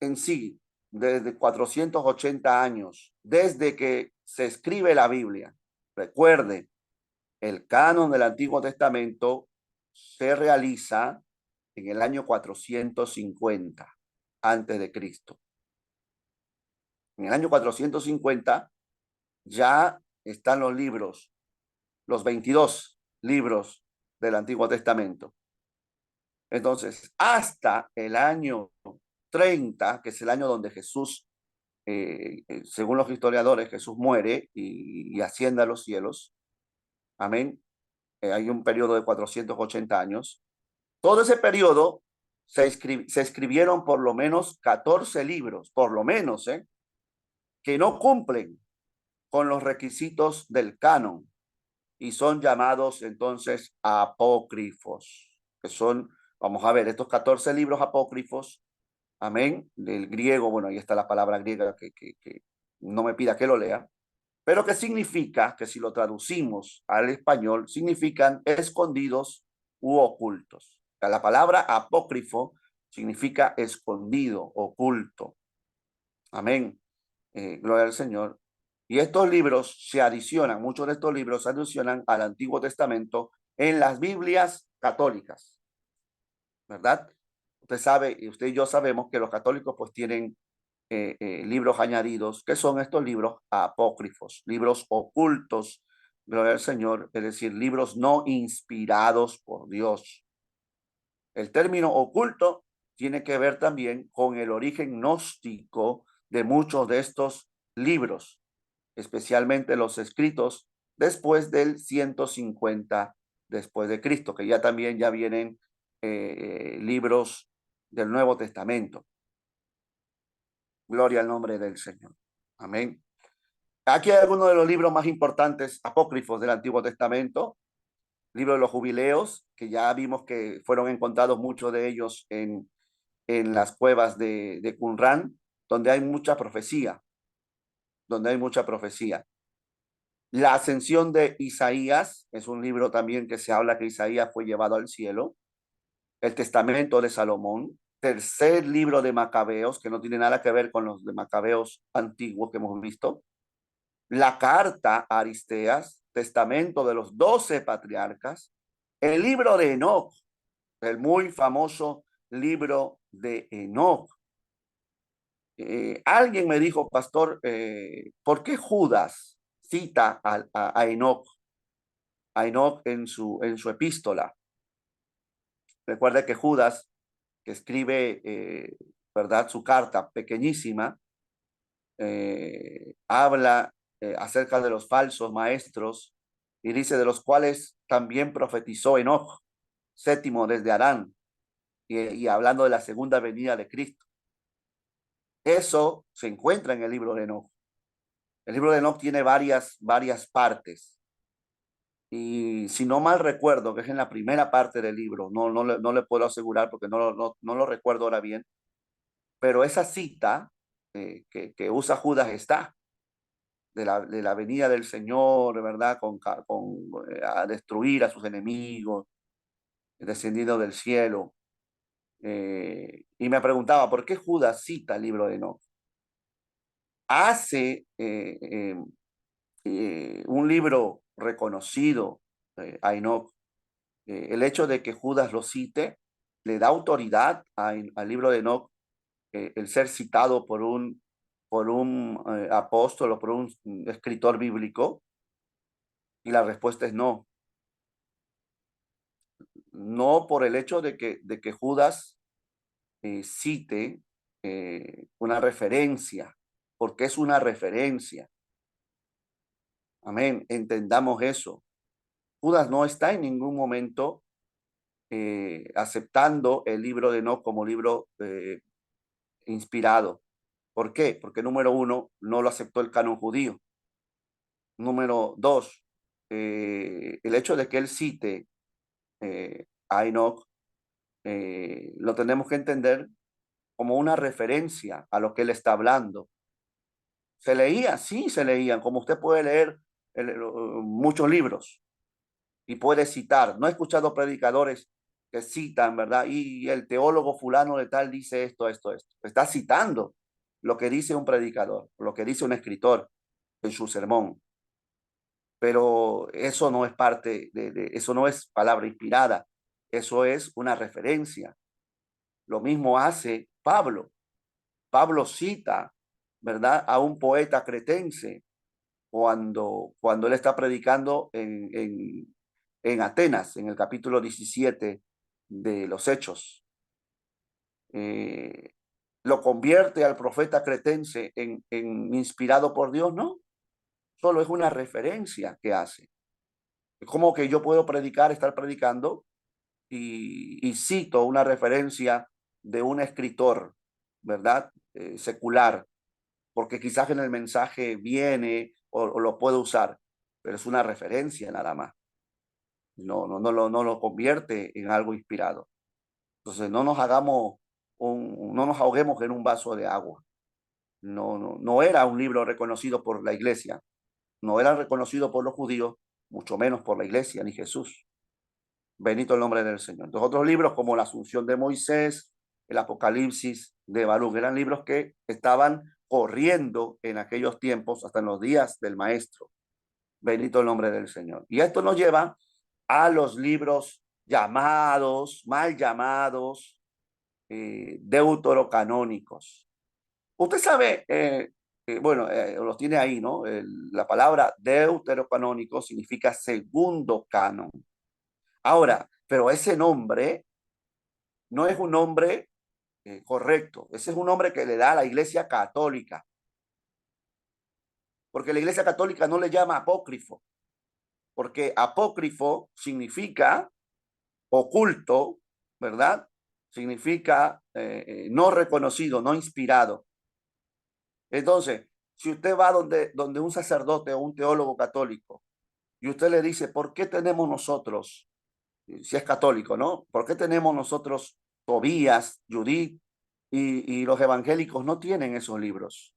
en sí, desde 480 años, desde que se escribe la Biblia, recuerde, el canon del Antiguo Testamento se realiza en el año 450 antes de Cristo. En el año 450 ya están los libros, los 22 libros del Antiguo Testamento. Entonces, hasta el año 30, que es el año donde Jesús, según los historiadores, Jesús muere y asciende a los cielos. Amén. Hay un periodo de 480 años. Todo ese periodo se escribieron por lo menos 14 libros, por lo menos, que no cumplen con los requisitos del canon y son llamados entonces apócrifos, que son, vamos a ver, estos 14 libros apócrifos, amén, del griego, bueno, ahí está la palabra griega que no me pida que lo lea, pero que significa, que si lo traducimos al español, significan escondidos u ocultos. La palabra apócrifo significa escondido, oculto. Amén. Gloria al Señor. Y estos libros se adicionan, muchos de estos libros se adicionan al Antiguo Testamento en las Biblias católicas, ¿verdad? Usted sabe, y usted y yo sabemos que los católicos pues tienen libros añadidos, que son estos libros apócrifos, libros ocultos, gloria al Señor, es decir, libros no inspirados por Dios. El término oculto tiene que ver también con el origen gnóstico de muchos de estos libros, especialmente los escritos después del 150 después de Cristo, que ya también ya vienen libros del Nuevo Testamento. Gloria al nombre del Señor. Amén. Aquí hay algunos de los libros más importantes apócrifos del Antiguo Testamento. Libro de los Jubileos, que ya vimos que fueron encontrados muchos de ellos en las cuevas de Qumran, donde hay mucha profecía, donde hay mucha profecía. La ascensión de Isaías es un libro también que se habla que Isaías fue llevado al cielo. El testamento de Salomón, tercer libro de Macabeos, que no tiene nada que ver con los de Macabeos antiguos que hemos visto. La carta a Aristeas, testamento de los 12 patriarcas. El libro de Enoc, el muy famoso libro de Enoc. Alguien me dijo, pastor, ¿por qué Judas cita a Enoc? A Enoc en su epístola. Recuerde que Judas, que escribe, ¿verdad? Su carta pequeñísima, habla acerca de los falsos maestros y dice de los cuales también profetizó Enoc, séptimo desde Adán, y hablando de la segunda venida de Cristo. Eso se encuentra en el libro de Enoc. El libro de Enoc tiene varias partes. Y si no mal recuerdo, que es en la primera parte del libro, no le puedo asegurar porque no lo recuerdo ahora bien, pero esa cita que usa Judas está de la venida del Señor, ¿verdad? A destruir a sus enemigos, descendido del cielo. Y me preguntaba, ¿por qué Judas cita el libro de Enoc? Hace un libro reconocido a Enoc. El hecho de que Judas lo cite le da autoridad al libro de Enoc, el ser citado por un apóstol o por un escritor bíblico, y la respuesta es no. no por el hecho de que Judas cite una referencia, porque es una referencia. Amén, entendamos eso. Judas no está en ningún momento aceptando el libro de Enoc como libro inspirado. ¿Por qué? Porque número uno, no lo aceptó el canon judío. Número dos, el hecho de que él cite a Enoch lo tenemos que entender como una referencia a lo que él está hablando. ¿Se leía? Sí, se leían, como usted puede leer muchos libros y puede citar. No he escuchado predicadores que citan, ¿verdad? Y el teólogo fulano de tal dice esto, esto, esto. Está citando lo que dice un predicador, lo que dice un escritor en su sermón. Pero eso no es parte eso no es palabra inspirada, eso es una referencia. Lo mismo hace Pablo. Pablo cita, ¿verdad?, a un poeta cretense cuando él está predicando en Atenas, en el capítulo 17 de los Hechos. ¿Lo convierte al profeta cretense en inspirado por Dios? No, solo es una referencia que hace. Es como que yo puedo predicar, estar predicando y cito una referencia de un escritor, ¿verdad? Secular, porque quizás en el mensaje viene o lo puedo usar, pero es una referencia nada más. No lo convierte en algo inspirado. Entonces no nos hagamos no nos ahoguemos en un vaso de agua. No era un libro reconocido por la iglesia, no era reconocido por los judíos, mucho menos por la iglesia ni Jesús. Bendito el nombre del Señor. Entonces, otros libros como la Asunción de Moisés, el Apocalipsis de Baruch, eran libros que estaban corriendo en aquellos tiempos, hasta en los días del maestro. Bendito el nombre del Señor. Y esto nos lleva a los libros llamados, mal llamados, deuterocanónicos. Usted sabe, bueno, los tiene ahí, ¿no? La palabra deuterocanónico significa segundo canon. Ahora, pero ese nombre no es un nombre correcto. Ese es un nombre que le da a la Iglesia Católica. Porque la Iglesia Católica no le llama apócrifo. Porque apócrifo significa oculto, ¿verdad? Significa no reconocido, no inspirado. Entonces, si usted va donde un sacerdote o un teólogo católico y usted le dice, ¿por qué tenemos nosotros, si es católico, ¿no? ¿Por qué tenemos nosotros Tobías, Judith y los evangélicos no tienen esos libros?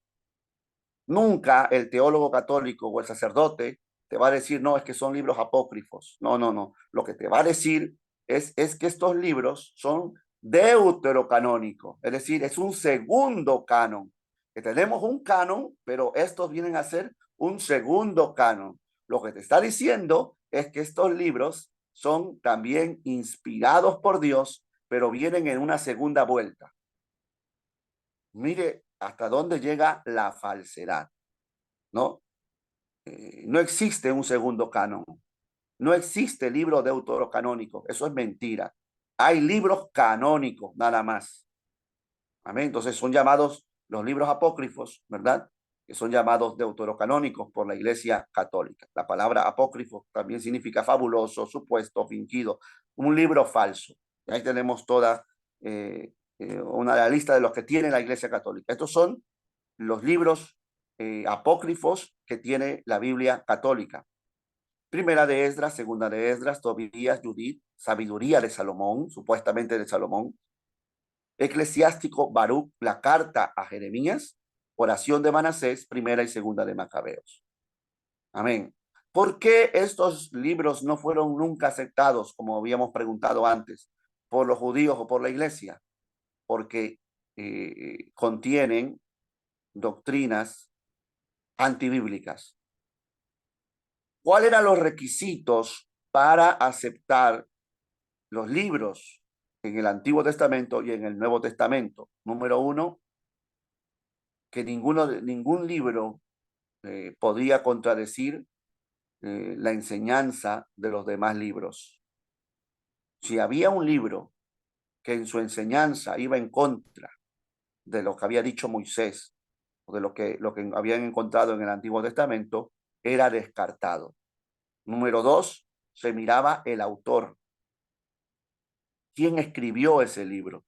Nunca el teólogo católico o el sacerdote te va a decir, no, es que son libros apócrifos. No. Lo que te va a decir es que estos libros son deuterocanónicos, es decir, es un segundo canon. Que tenemos un canon, pero estos vienen a ser un segundo canon. Lo que te está diciendo es que estos libros son también inspirados por Dios, pero vienen en una segunda vuelta. Mire hasta dónde llega la falsedad, ¿no? No existe un segundo canon. No existe libro deuterocanónico. Eso es mentira. Hay libros canónicos, nada más. Amén. Entonces son llamados los libros apócrifos, ¿verdad? Que son llamados deuterocanónicos por la Iglesia Católica. La palabra apócrifo también significa fabuloso, supuesto, fingido, un libro falso. Y ahí tenemos toda una lista de los que tiene la Iglesia Católica. Estos son los libros apócrifos que tiene la Biblia católica. Primera de Esdras, segunda de Esdras, Tobías, Judith, sabiduría de Salomón, supuestamente de Salomón, eclesiástico Baruch, la carta a Jeremías, oración de Manasés, primera y segunda de Macabeos. Amén. ¿Por qué estos libros no fueron nunca aceptados, como habíamos preguntado antes, por los judíos o por la iglesia? Porque contienen doctrinas antibíblicas. ¿Cuáles eran los requisitos para aceptar los libros en el Antiguo Testamento y en el Nuevo Testamento? Número uno, que ningún libro podía contradecir la enseñanza de los demás libros. Si había un libro que en su enseñanza iba en contra de lo que había dicho Moisés o de lo que habían encontrado en el Antiguo Testamento, era descartado. Número dos, se miraba el autor. ¿Quién escribió ese libro?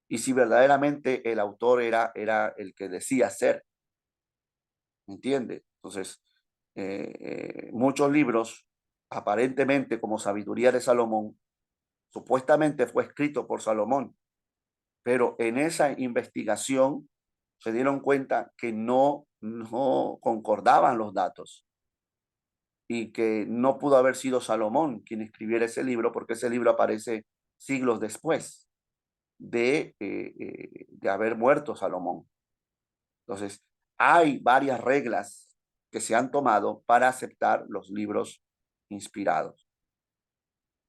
Y si verdaderamente el autor era el que decía ser. ¿Me entiende? Entonces, muchos libros, aparentemente como Sabiduría de Salomón, supuestamente fue escrito por Salomón, pero en esa investigación se dieron cuenta que no concordaban los datos y que no pudo haber sido Salomón quien escribiera ese libro, porque ese libro aparece siglos después de haber muerto Salomón. Entonces, hay varias reglas que se han tomado para aceptar los libros inspirados.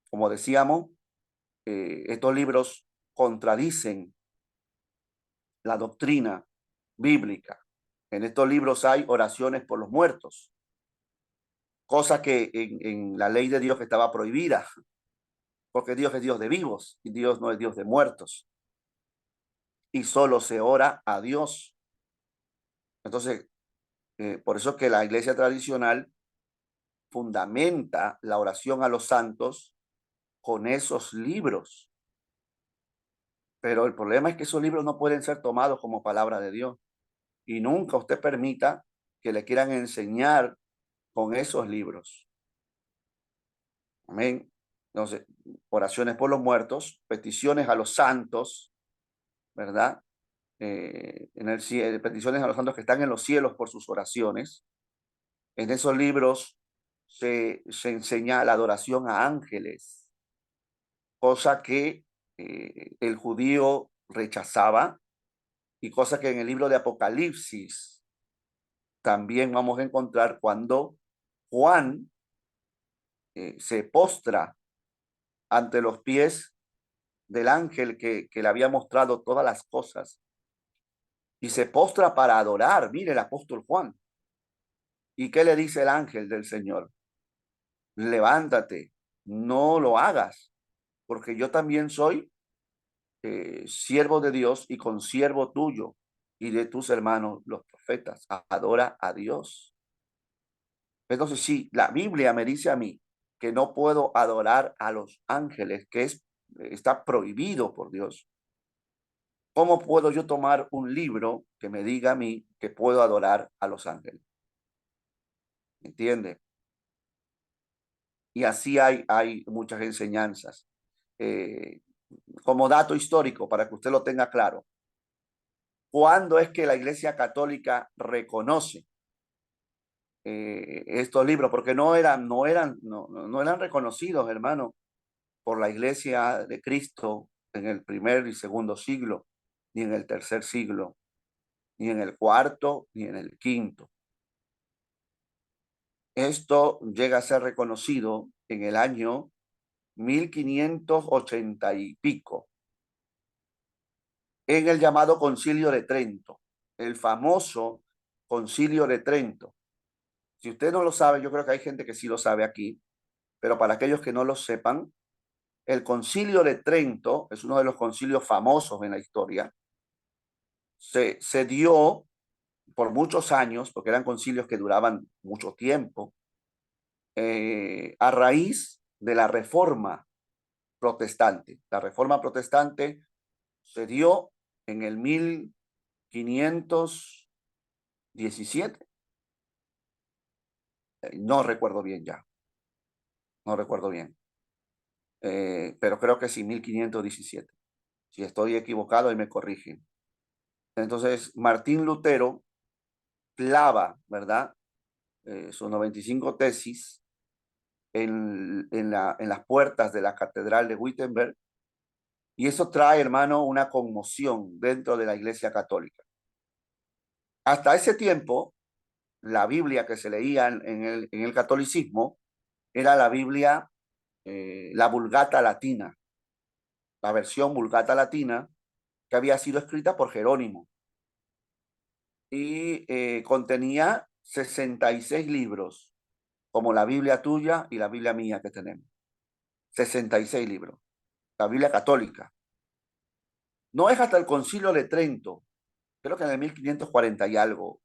Como decíamos, estos libros contradicen la doctrina bíblica. En estos libros hay oraciones por los muertos, cosa que en la ley de Dios estaba prohibida, porque Dios es Dios de vivos y Dios no es Dios de muertos. Y solo se ora a Dios. Entonces, por eso que la iglesia tradicional fundamenta la oración a los santos con esos libros. Pero el problema es que esos libros no pueden ser tomados como palabra de Dios. Y nunca usted permita que le quieran enseñar con esos libros. Amén. Entonces, oraciones por los muertos, peticiones a los santos, ¿verdad? En el cielo, peticiones a los santos que están en los cielos por sus oraciones. En esos libros se enseña la adoración a ángeles, cosa que el judío rechazaba y cosa que en el libro de Apocalipsis también vamos a encontrar cuando Juan se postra ante los pies del ángel que le había mostrado todas las cosas y se postra para adorar. Mire el apóstol Juan. ¿Y qué le dice el ángel del Señor? Levántate, no lo hagas, porque yo también soy siervo de Dios y consiervo tuyo y de tus hermanos los profetas. Adora a Dios. Entonces, si la Biblia me dice a mí que no puedo adorar a los ángeles, está prohibido por Dios, ¿cómo puedo yo tomar un libro que me diga a mí que puedo adorar a los ángeles? ¿Me entiende? Y así hay muchas enseñanzas. Eh, como dato histórico, para que usted lo tenga claro, ¿cuándo es que la Iglesia Católica reconoce estos libros? Porque no eran reconocidos, hermano, por la Iglesia de Cristo en el primer y segundo siglo, ni en el tercer siglo, ni en el cuarto, ni en el quinto. Esto llega a ser reconocido en el año 1580 y pico, en el llamado Concilio de Trento, el famoso Concilio de Trento. Si usted no lo sabe, yo creo que hay gente que sí lo sabe aquí, pero para aquellos que no lo sepan, el Concilio de Trento es uno de los concilios famosos en la historia. Se dio por muchos años, porque eran concilios que duraban mucho tiempo, a raíz de la Reforma Protestante. La Reforma Protestante se dio en el 1517. No recuerdo bien ya, no recuerdo bien, pero creo que sí, 1517. Si estoy equivocado, ahí me corrigen. Entonces, Martín Lutero clava, ¿verdad? Sus 95 tesis en las puertas de la Catedral de Wittenberg, y eso trae, hermano, una conmoción dentro de la Iglesia Católica. Hasta ese tiempo, la Biblia que se leía en el catolicismo era la Biblia, la Vulgata Latina, la versión Vulgata Latina que había sido escrita por Jerónimo y contenía 66 libros, como la Biblia tuya y la Biblia mía que tenemos. 66 libros. La Biblia católica. No es hasta el Concilio de Trento, creo que en el 1540 y algo,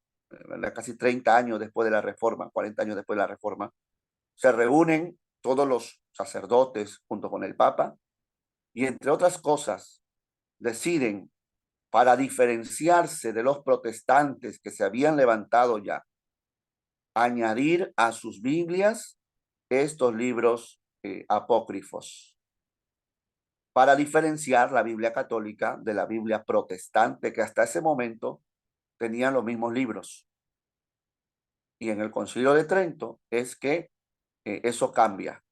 casi 30 años después de la Reforma, 40 años después de la Reforma, se reúnen todos los sacerdotes junto con el Papa y entre otras cosas deciden, para diferenciarse de los protestantes que se habían levantado ya, añadir a sus Biblias estos libros apócrifos, para diferenciar la Biblia católica de la Biblia protestante, que hasta ese momento tenían los mismos libros. Y en el Concilio de Trento es que eso cambia.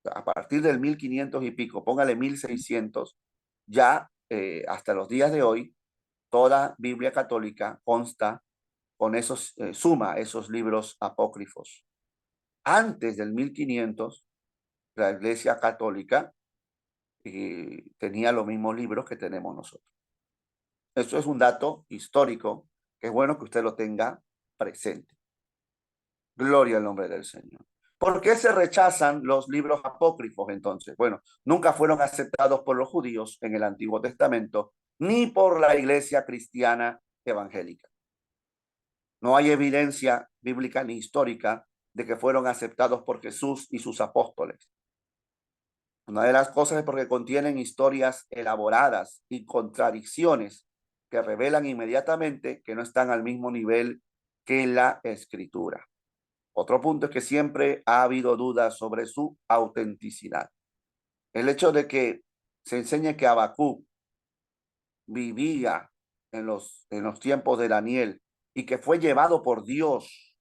A partir del 1500 y pico, póngale 1600, ya hasta los días de hoy, toda Biblia católica consta con esos, suma esos libros apócrifos. Antes del 1500, la Iglesia Católica tenía los mismos libros que tenemos nosotros. Eso es un dato histórico que es bueno que usted lo tenga presente. Gloria al nombre del Señor. ¿Por qué se rechazan los libros apócrifos entonces? Bueno, nunca fueron aceptados por los judíos en el Antiguo Testamento, ni por la Iglesia cristiana evangélica. No hay evidencia bíblica ni histórica de que fueron aceptados por Jesús y sus apóstoles. Una de las cosas es porque contienen historias elaboradas y contradicciones que revelan inmediatamente que no están al mismo nivel que la Escritura. Otro punto es que siempre ha habido dudas sobre su autenticidad. El hecho de que se enseñe que Habacuc vivía en los tiempos de Daniel y que fue llevado por Dios,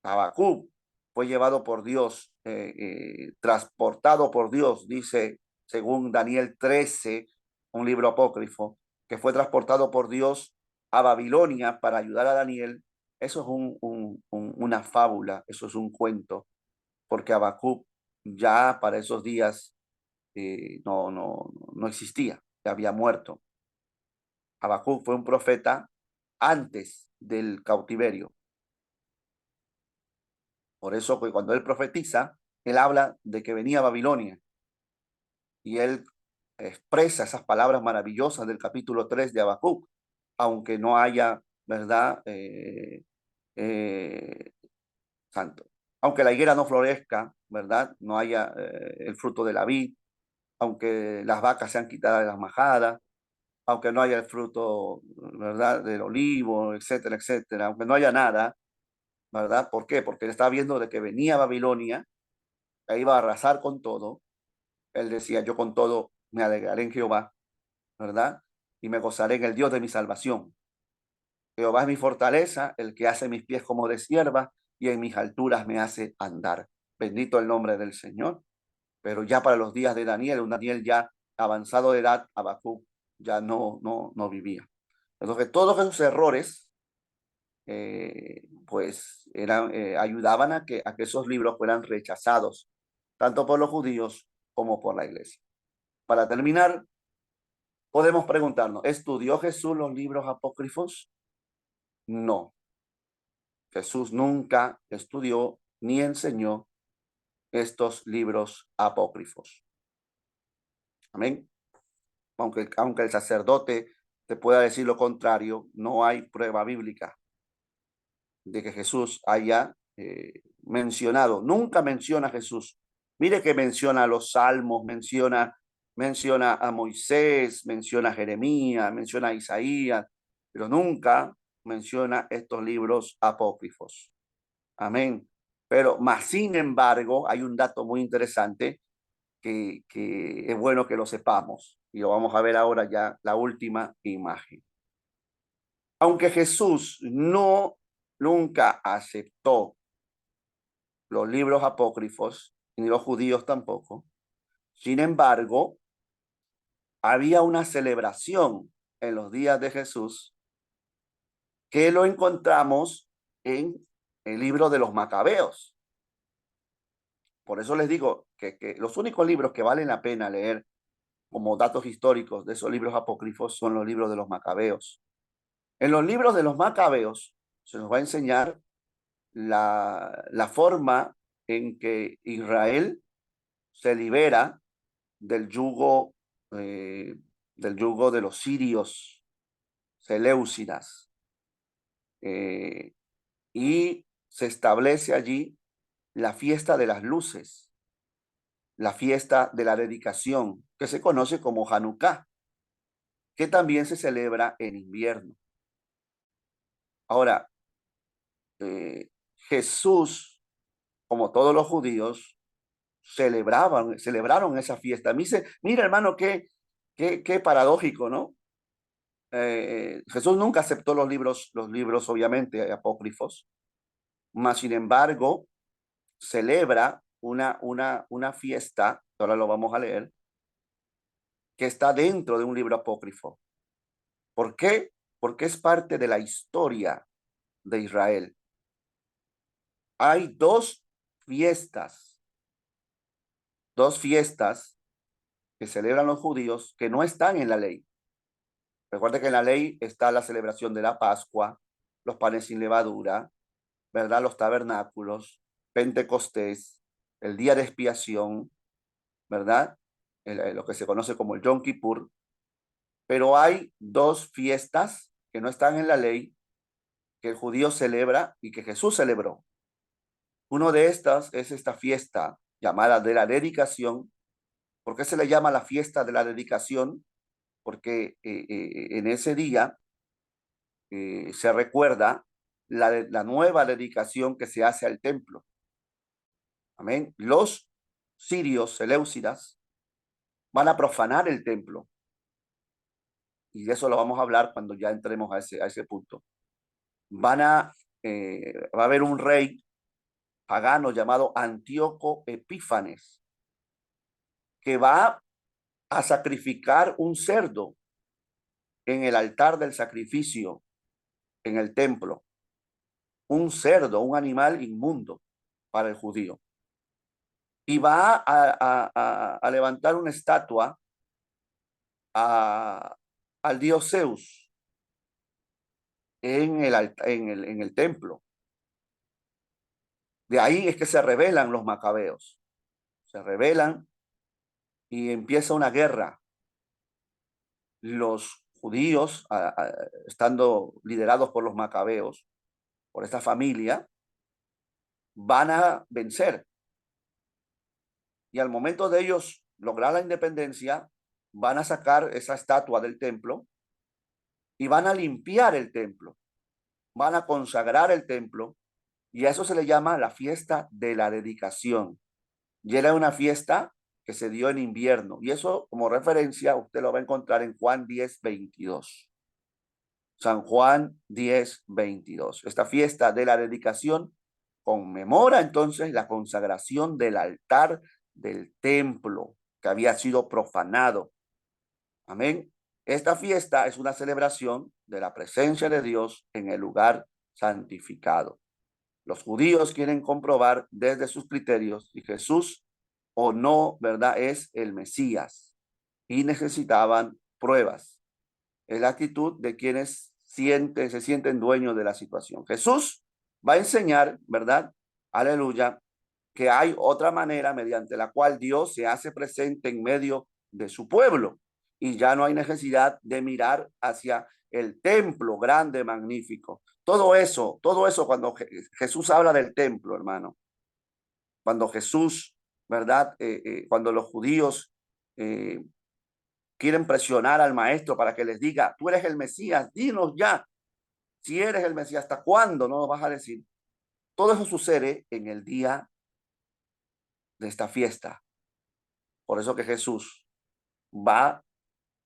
Habacuc fue llevado por Dios, transportado por Dios, dice según Daniel 13, un libro apócrifo, que fue transportado por Dios a Babilonia para ayudar a Daniel. Eso es una fábula, eso es un cuento, porque Habacuc ya para esos días no existía, ya había muerto. Habacuc fue un profeta antes del cautiverio. Por eso cuando él profetiza, él habla de que venía a Babilonia y él expresa esas palabras maravillosas del capítulo 3 de Habacuc, aunque no haya, ¿verdad? Santo. Aunque la higuera no florezca, ¿verdad? No haya el fruto de la vid, aunque las vacas sean quitadas de las majadas, aunque no haya el fruto, ¿verdad? Del olivo, etcétera, etcétera, aunque no haya nada, ¿verdad? ¿Por qué? Porque él estaba viendo de que venía a Babilonia, que iba a arrasar con todo. Él decía, yo con todo me alegraré en Jehová, ¿verdad? Y me gozaré en el Dios de mi salvación. Jehová es mi fortaleza, el que hace mis pies como de sierva y en mis alturas me hace andar. Bendito el nombre del Señor. Pero ya para los días de Daniel, un Daniel ya avanzado de edad, Habacuc ya no vivía. Entonces, todos esos errores, pues, ayudaban a que esos libros fueran rechazados, tanto por los judíos como por la iglesia. Para terminar, podemos preguntarnos, ¿estudió Jesús los libros apócrifos? No. Jesús nunca estudió ni enseñó estos libros apócrifos. Amén. Aunque el sacerdote te pueda decir lo contrario, no hay prueba bíblica de que Jesús haya mencionado. Nunca menciona a Jesús. Mire que menciona los salmos, menciona a Moisés, menciona a Jeremías, menciona a Isaías, pero nunca menciona estos libros apócrifos. Amén. Pero más sin embargo, hay un dato muy interesante que es bueno que lo sepamos. Y lo vamos a ver ahora ya, la última imagen. Aunque Jesús nunca aceptó los libros apócrifos, ni los judíos tampoco, sin embargo, había una celebración en los días de Jesús que lo encontramos en el libro de los Macabeos. Por eso les digo que los únicos libros que valen la pena leer como datos históricos de esos libros apócrifos son los libros de los Macabeos. En los libros de los Macabeos se nos va a enseñar la forma en que Israel se libera del yugo, eh, del yugo de los sirios, seleucidas, y se establece allí la fiesta de las luces, la fiesta de la dedicación, que se conoce como Hanukkah, que también se celebra en invierno. Ahora, Jesús, como todos los judíos, celebraron esa fiesta. Mira, hermano, qué paradójico, ¿no? Jesús nunca aceptó los libros obviamente apócrifos, mas sin embargo celebra una fiesta, ahora lo vamos a leer, que está dentro de un libro apócrifo. ¿Por qué? Porque es parte de la historia de Israel. Hay fiestas, dos fiestas que celebran los judíos que no están en la ley. Recuerda que en la ley está la celebración de la Pascua, los panes sin levadura, ¿verdad? Los tabernáculos, Pentecostés, el día de expiación, ¿verdad? Lo que se conoce como el Yom Kippur. Pero hay dos fiestas que no están en la ley, que el judío celebra y que Jesús celebró. Uno de estas es esta fiesta llamada de la dedicación. ¿Por qué se le llama la fiesta de la dedicación? Porque en ese día se recuerda la nueva dedicación que se hace al templo. Amén. Los sirios, seleucidas, van a profanar el templo. Y de eso lo vamos a hablar cuando ya entremos a ese punto. Va a haber un rey pagano llamado Antíoco Epífanes, que va a sacrificar un cerdo en el altar del sacrificio en el templo. Un cerdo, un animal inmundo para el judío. Y va a levantar una estatua al dios Zeus en el templo. De ahí es que se rebelan los macabeos. Se rebelan y empieza una guerra. Los judíos, estando liderados por los macabeos, por esta familia, van a vencer. Y al momento de ellos lograr la independencia, van a sacar esa estatua del templo y van a limpiar el templo, van a consagrar el templo, y a eso se le llama la fiesta de la dedicación. Y era una fiesta que se dio en invierno, y eso como referencia usted lo va a encontrar en Juan 10:22. San Juan 10:22. Esta fiesta de la dedicación conmemora entonces la consagración del altar del templo que había sido profanado. Amén. Esta fiesta es una celebración de la presencia de Dios en el lugar santificado. Los judíos quieren comprobar desde sus criterios si Jesús o no, ¿verdad?, es el Mesías, y necesitaban pruebas. Es la actitud de quienes se sienten dueños de la situación. Jesús va a enseñar, ¿verdad? Aleluya, que hay otra manera mediante la cual Dios se hace presente en medio de su pueblo, y ya no hay necesidad de mirar hacia el templo grande, magnífico. Todo eso cuando Jesús habla del templo, hermano, cuando Jesús, ¿verdad? Cuando los judíos quieren presionar al maestro para que les diga, tú eres el Mesías, dinos ya, si eres el Mesías, ¿hasta cuándo no lo vas a decir? Todo eso sucede en el día de esta fiesta. Por eso que Jesús va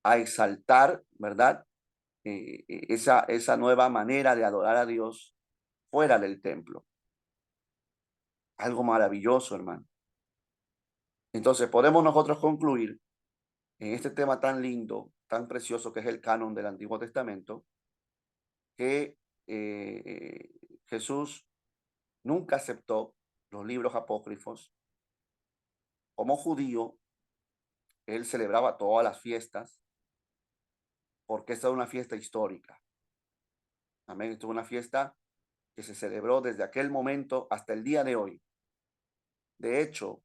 a exaltar, ¿verdad? Esa nueva manera de adorar a Dios fuera del templo. Algo maravilloso, hermano. Entonces podemos nosotros concluir en este tema tan lindo, tan precioso que es el canon del Antiguo Testamento, que Jesús nunca aceptó los libros apócrifos. Como judío, él celebraba todas las fiestas porque esta es una fiesta histórica. Amén. Esto es una fiesta que se celebró desde aquel momento hasta el día de hoy. De hecho,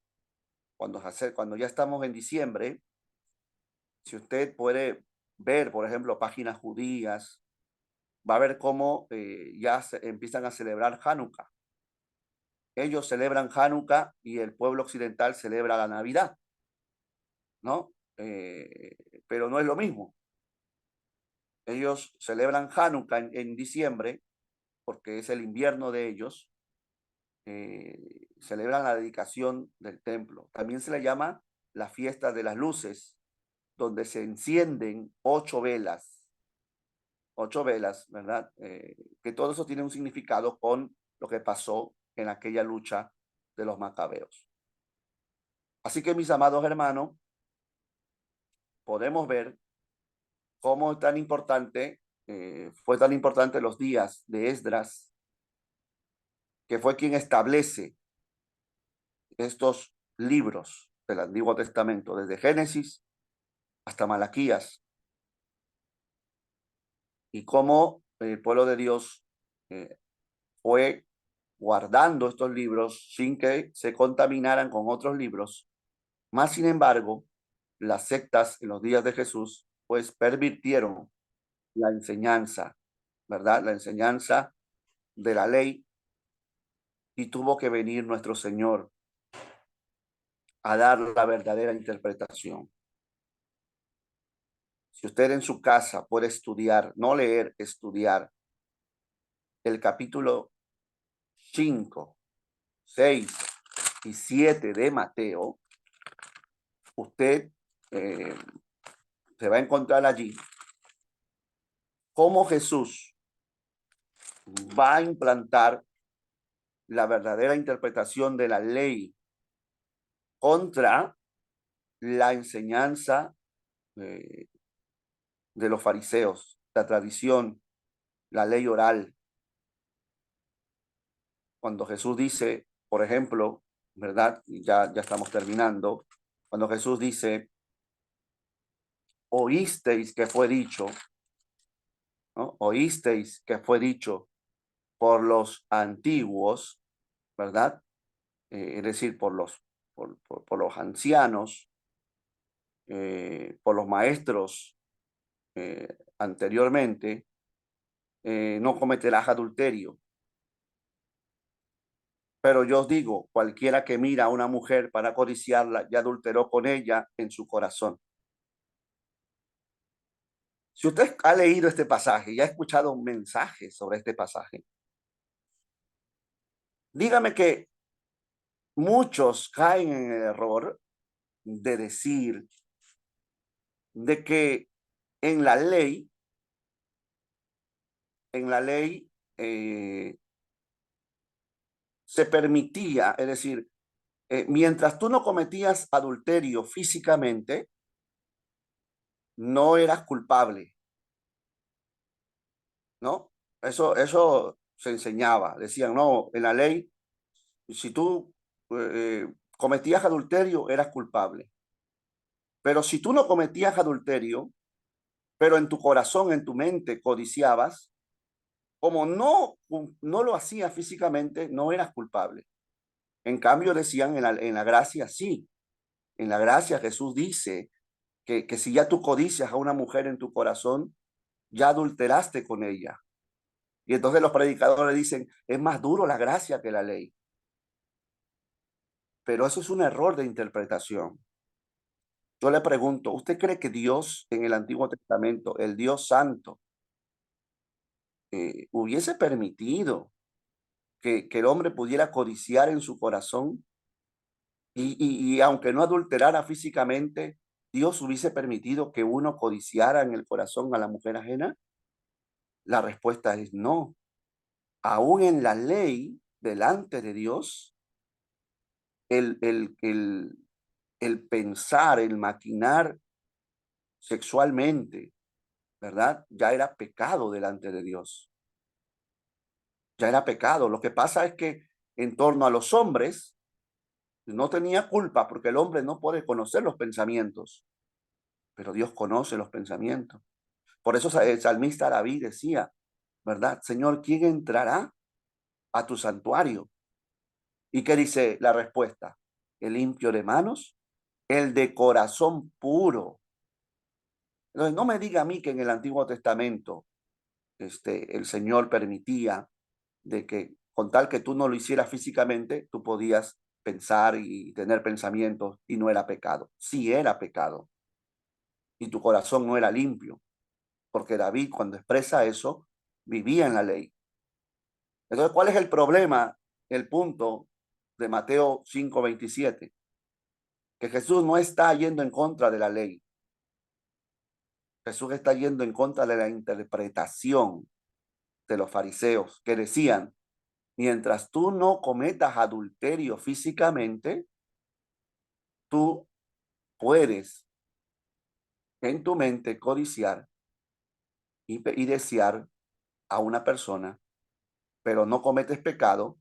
cuando ya estamos en diciembre, si usted puede ver, por ejemplo, páginas judías, va a ver cómo ya se empiezan a celebrar Hanukkah. Ellos celebran Hanukkah y el pueblo occidental celebra la Navidad, ¿no? Pero no es lo mismo. Ellos celebran Hanukkah en diciembre porque es el invierno de ellos. Celebran la dedicación del templo. También se le llama la fiesta de las luces, donde se encienden 8 velas, ¿verdad? Que todo eso tiene un significado con lo que pasó en aquella lucha de los macabeos. Así que, mis amados hermanos, podemos ver cómo fue tan importante los días de Esdras, que fue quien establece estos libros del Antiguo Testamento, desde Génesis hasta Malaquías, y cómo el pueblo de Dios fue guardando estos libros sin que se contaminaran con otros libros. Más sin embargo, las sectas en los días de Jesús, pues pervirtieron la enseñanza, ¿verdad? La enseñanza de la ley, y tuvo que venir nuestro Señor a dar la verdadera interpretación. Si usted en su casa puede estudiar, no leer, estudiar el capítulo 5, 6 y 7 de Mateo, usted se va a encontrar allí cómo Jesús va a implantar la verdadera interpretación de la ley contra la enseñanza de los fariseos, la tradición, la ley oral. Cuando Jesús dice, por ejemplo, ¿verdad? Y ya estamos terminando. Cuando Jesús dice, oísteis que fue dicho, ¿no? Oísteis que fue dicho por los antiguos, ¿verdad? Es decir, por los ancianos, por los maestros anteriormente, no cometerás adulterio. Pero yo os digo, cualquiera que mira a una mujer para codiciarla, ya adulteró con ella en su corazón. Si usted ha leído este pasaje y ha escuchado un mensaje sobre este pasaje, dígame que muchos caen en el error de decir de que en la ley, en la ley se permitía, es decir, mientras tú no cometías adulterio físicamente, no eras culpable, ¿no? Eso se enseñaba. Decían, no, en la ley, si tú cometías adulterio, eras culpable. Pero si tú no cometías adulterio, pero en tu corazón, en tu mente codiciabas, como no lo hacías físicamente, no eras culpable. En cambio, decían en la gracia, sí. En la gracia Jesús dice que si ya tú codicias a una mujer en tu corazón, ya adulteraste con ella. Y entonces los predicadores dicen, es más duro la gracia que la ley. Pero eso es un error de interpretación. Yo le pregunto, ¿usted cree que Dios en el Antiguo Testamento, el Dios Santo, hubiese permitido que el hombre pudiera codiciar en su corazón y aunque no adulterara físicamente, Dios hubiese permitido que uno codiciara en el corazón a la mujer ajena? La respuesta es no. Aún en la ley, delante de Dios, el, el, el, el pensar, el maquinar sexualmente, ¿verdad? Ya era pecado delante de Dios. Ya era pecado. Lo que pasa es que en torno a los hombres no tenía culpa porque el hombre no puede conocer los pensamientos, pero Dios conoce los pensamientos. Por eso el salmista David decía, ¿verdad? Señor, ¿quién entrará a tu santuario? ¿Y qué dice la respuesta? el limpio de manos, el de corazón puro. Entonces, no me diga a mí que en el Antiguo Testamento el Señor permitía de que con tal que tú no lo hicieras físicamente, tú podías pensar y tener pensamientos y no era pecado. Sí era pecado y tu corazón no era limpio, porque David cuando expresa eso, vivía en la ley. Entonces, ¿cuál es el problema? El punto de Mateo 5:27, que Jesús no está yendo en contra de la ley. Jesús está yendo en contra de la interpretación de los fariseos que decían, mientras tú no cometas adulterio físicamente, tú puedes en tu mente codiciar y desear a una persona, pero no cometes pecado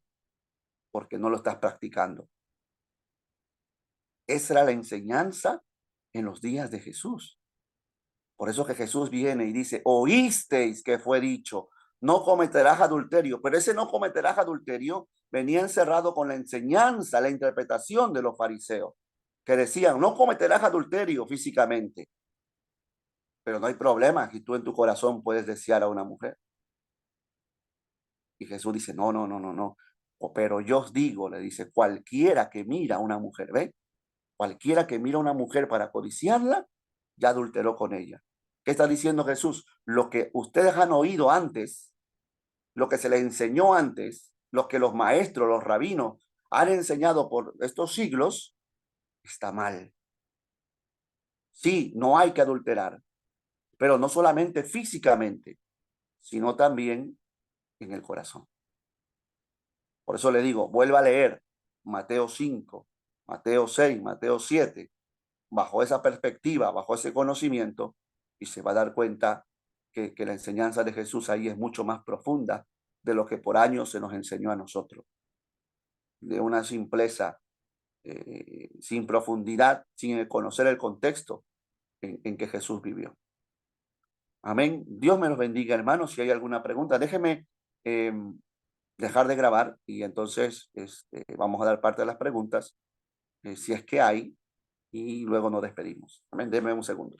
porque no lo estás practicando. Esa era la enseñanza en los días de Jesús. Por eso que Jesús viene y dice, oísteis que fue dicho, no cometerás adulterio, pero ese no cometerás adulterio venía encerrado con la enseñanza, la interpretación de los fariseos, que decían, no cometerás adulterio físicamente, pero no hay problema si tú en tu corazón puedes desear a una mujer. Y Jesús dice, no, no, no, no, no. Pero yo os digo, le dice, cualquiera que mira a una mujer, ¿ve? Cualquiera que mira a una mujer para codiciarla, ya adulteró con ella. ¿Qué está diciendo Jesús? Lo que ustedes han oído antes, lo que se les enseñó antes, lo que los maestros, los rabinos han enseñado por estos siglos, está mal. Sí, no hay que adulterar, pero no solamente físicamente, sino también en el corazón. Por eso le digo, vuelva a leer Mateo 5, Mateo 6, Mateo 7, bajo esa perspectiva, bajo ese conocimiento, y se va a dar cuenta que la enseñanza de Jesús ahí es mucho más profunda de lo que por años se nos enseñó a nosotros. De una simpleza, sin profundidad, sin conocer el contexto en que Jesús vivió. Amén. Dios me los bendiga, hermanos. Si hay alguna pregunta, déjeme dejar de grabar y entonces vamos a dar parte de las preguntas, si es que hay, y luego nos despedimos. Amén. Deme un segundo.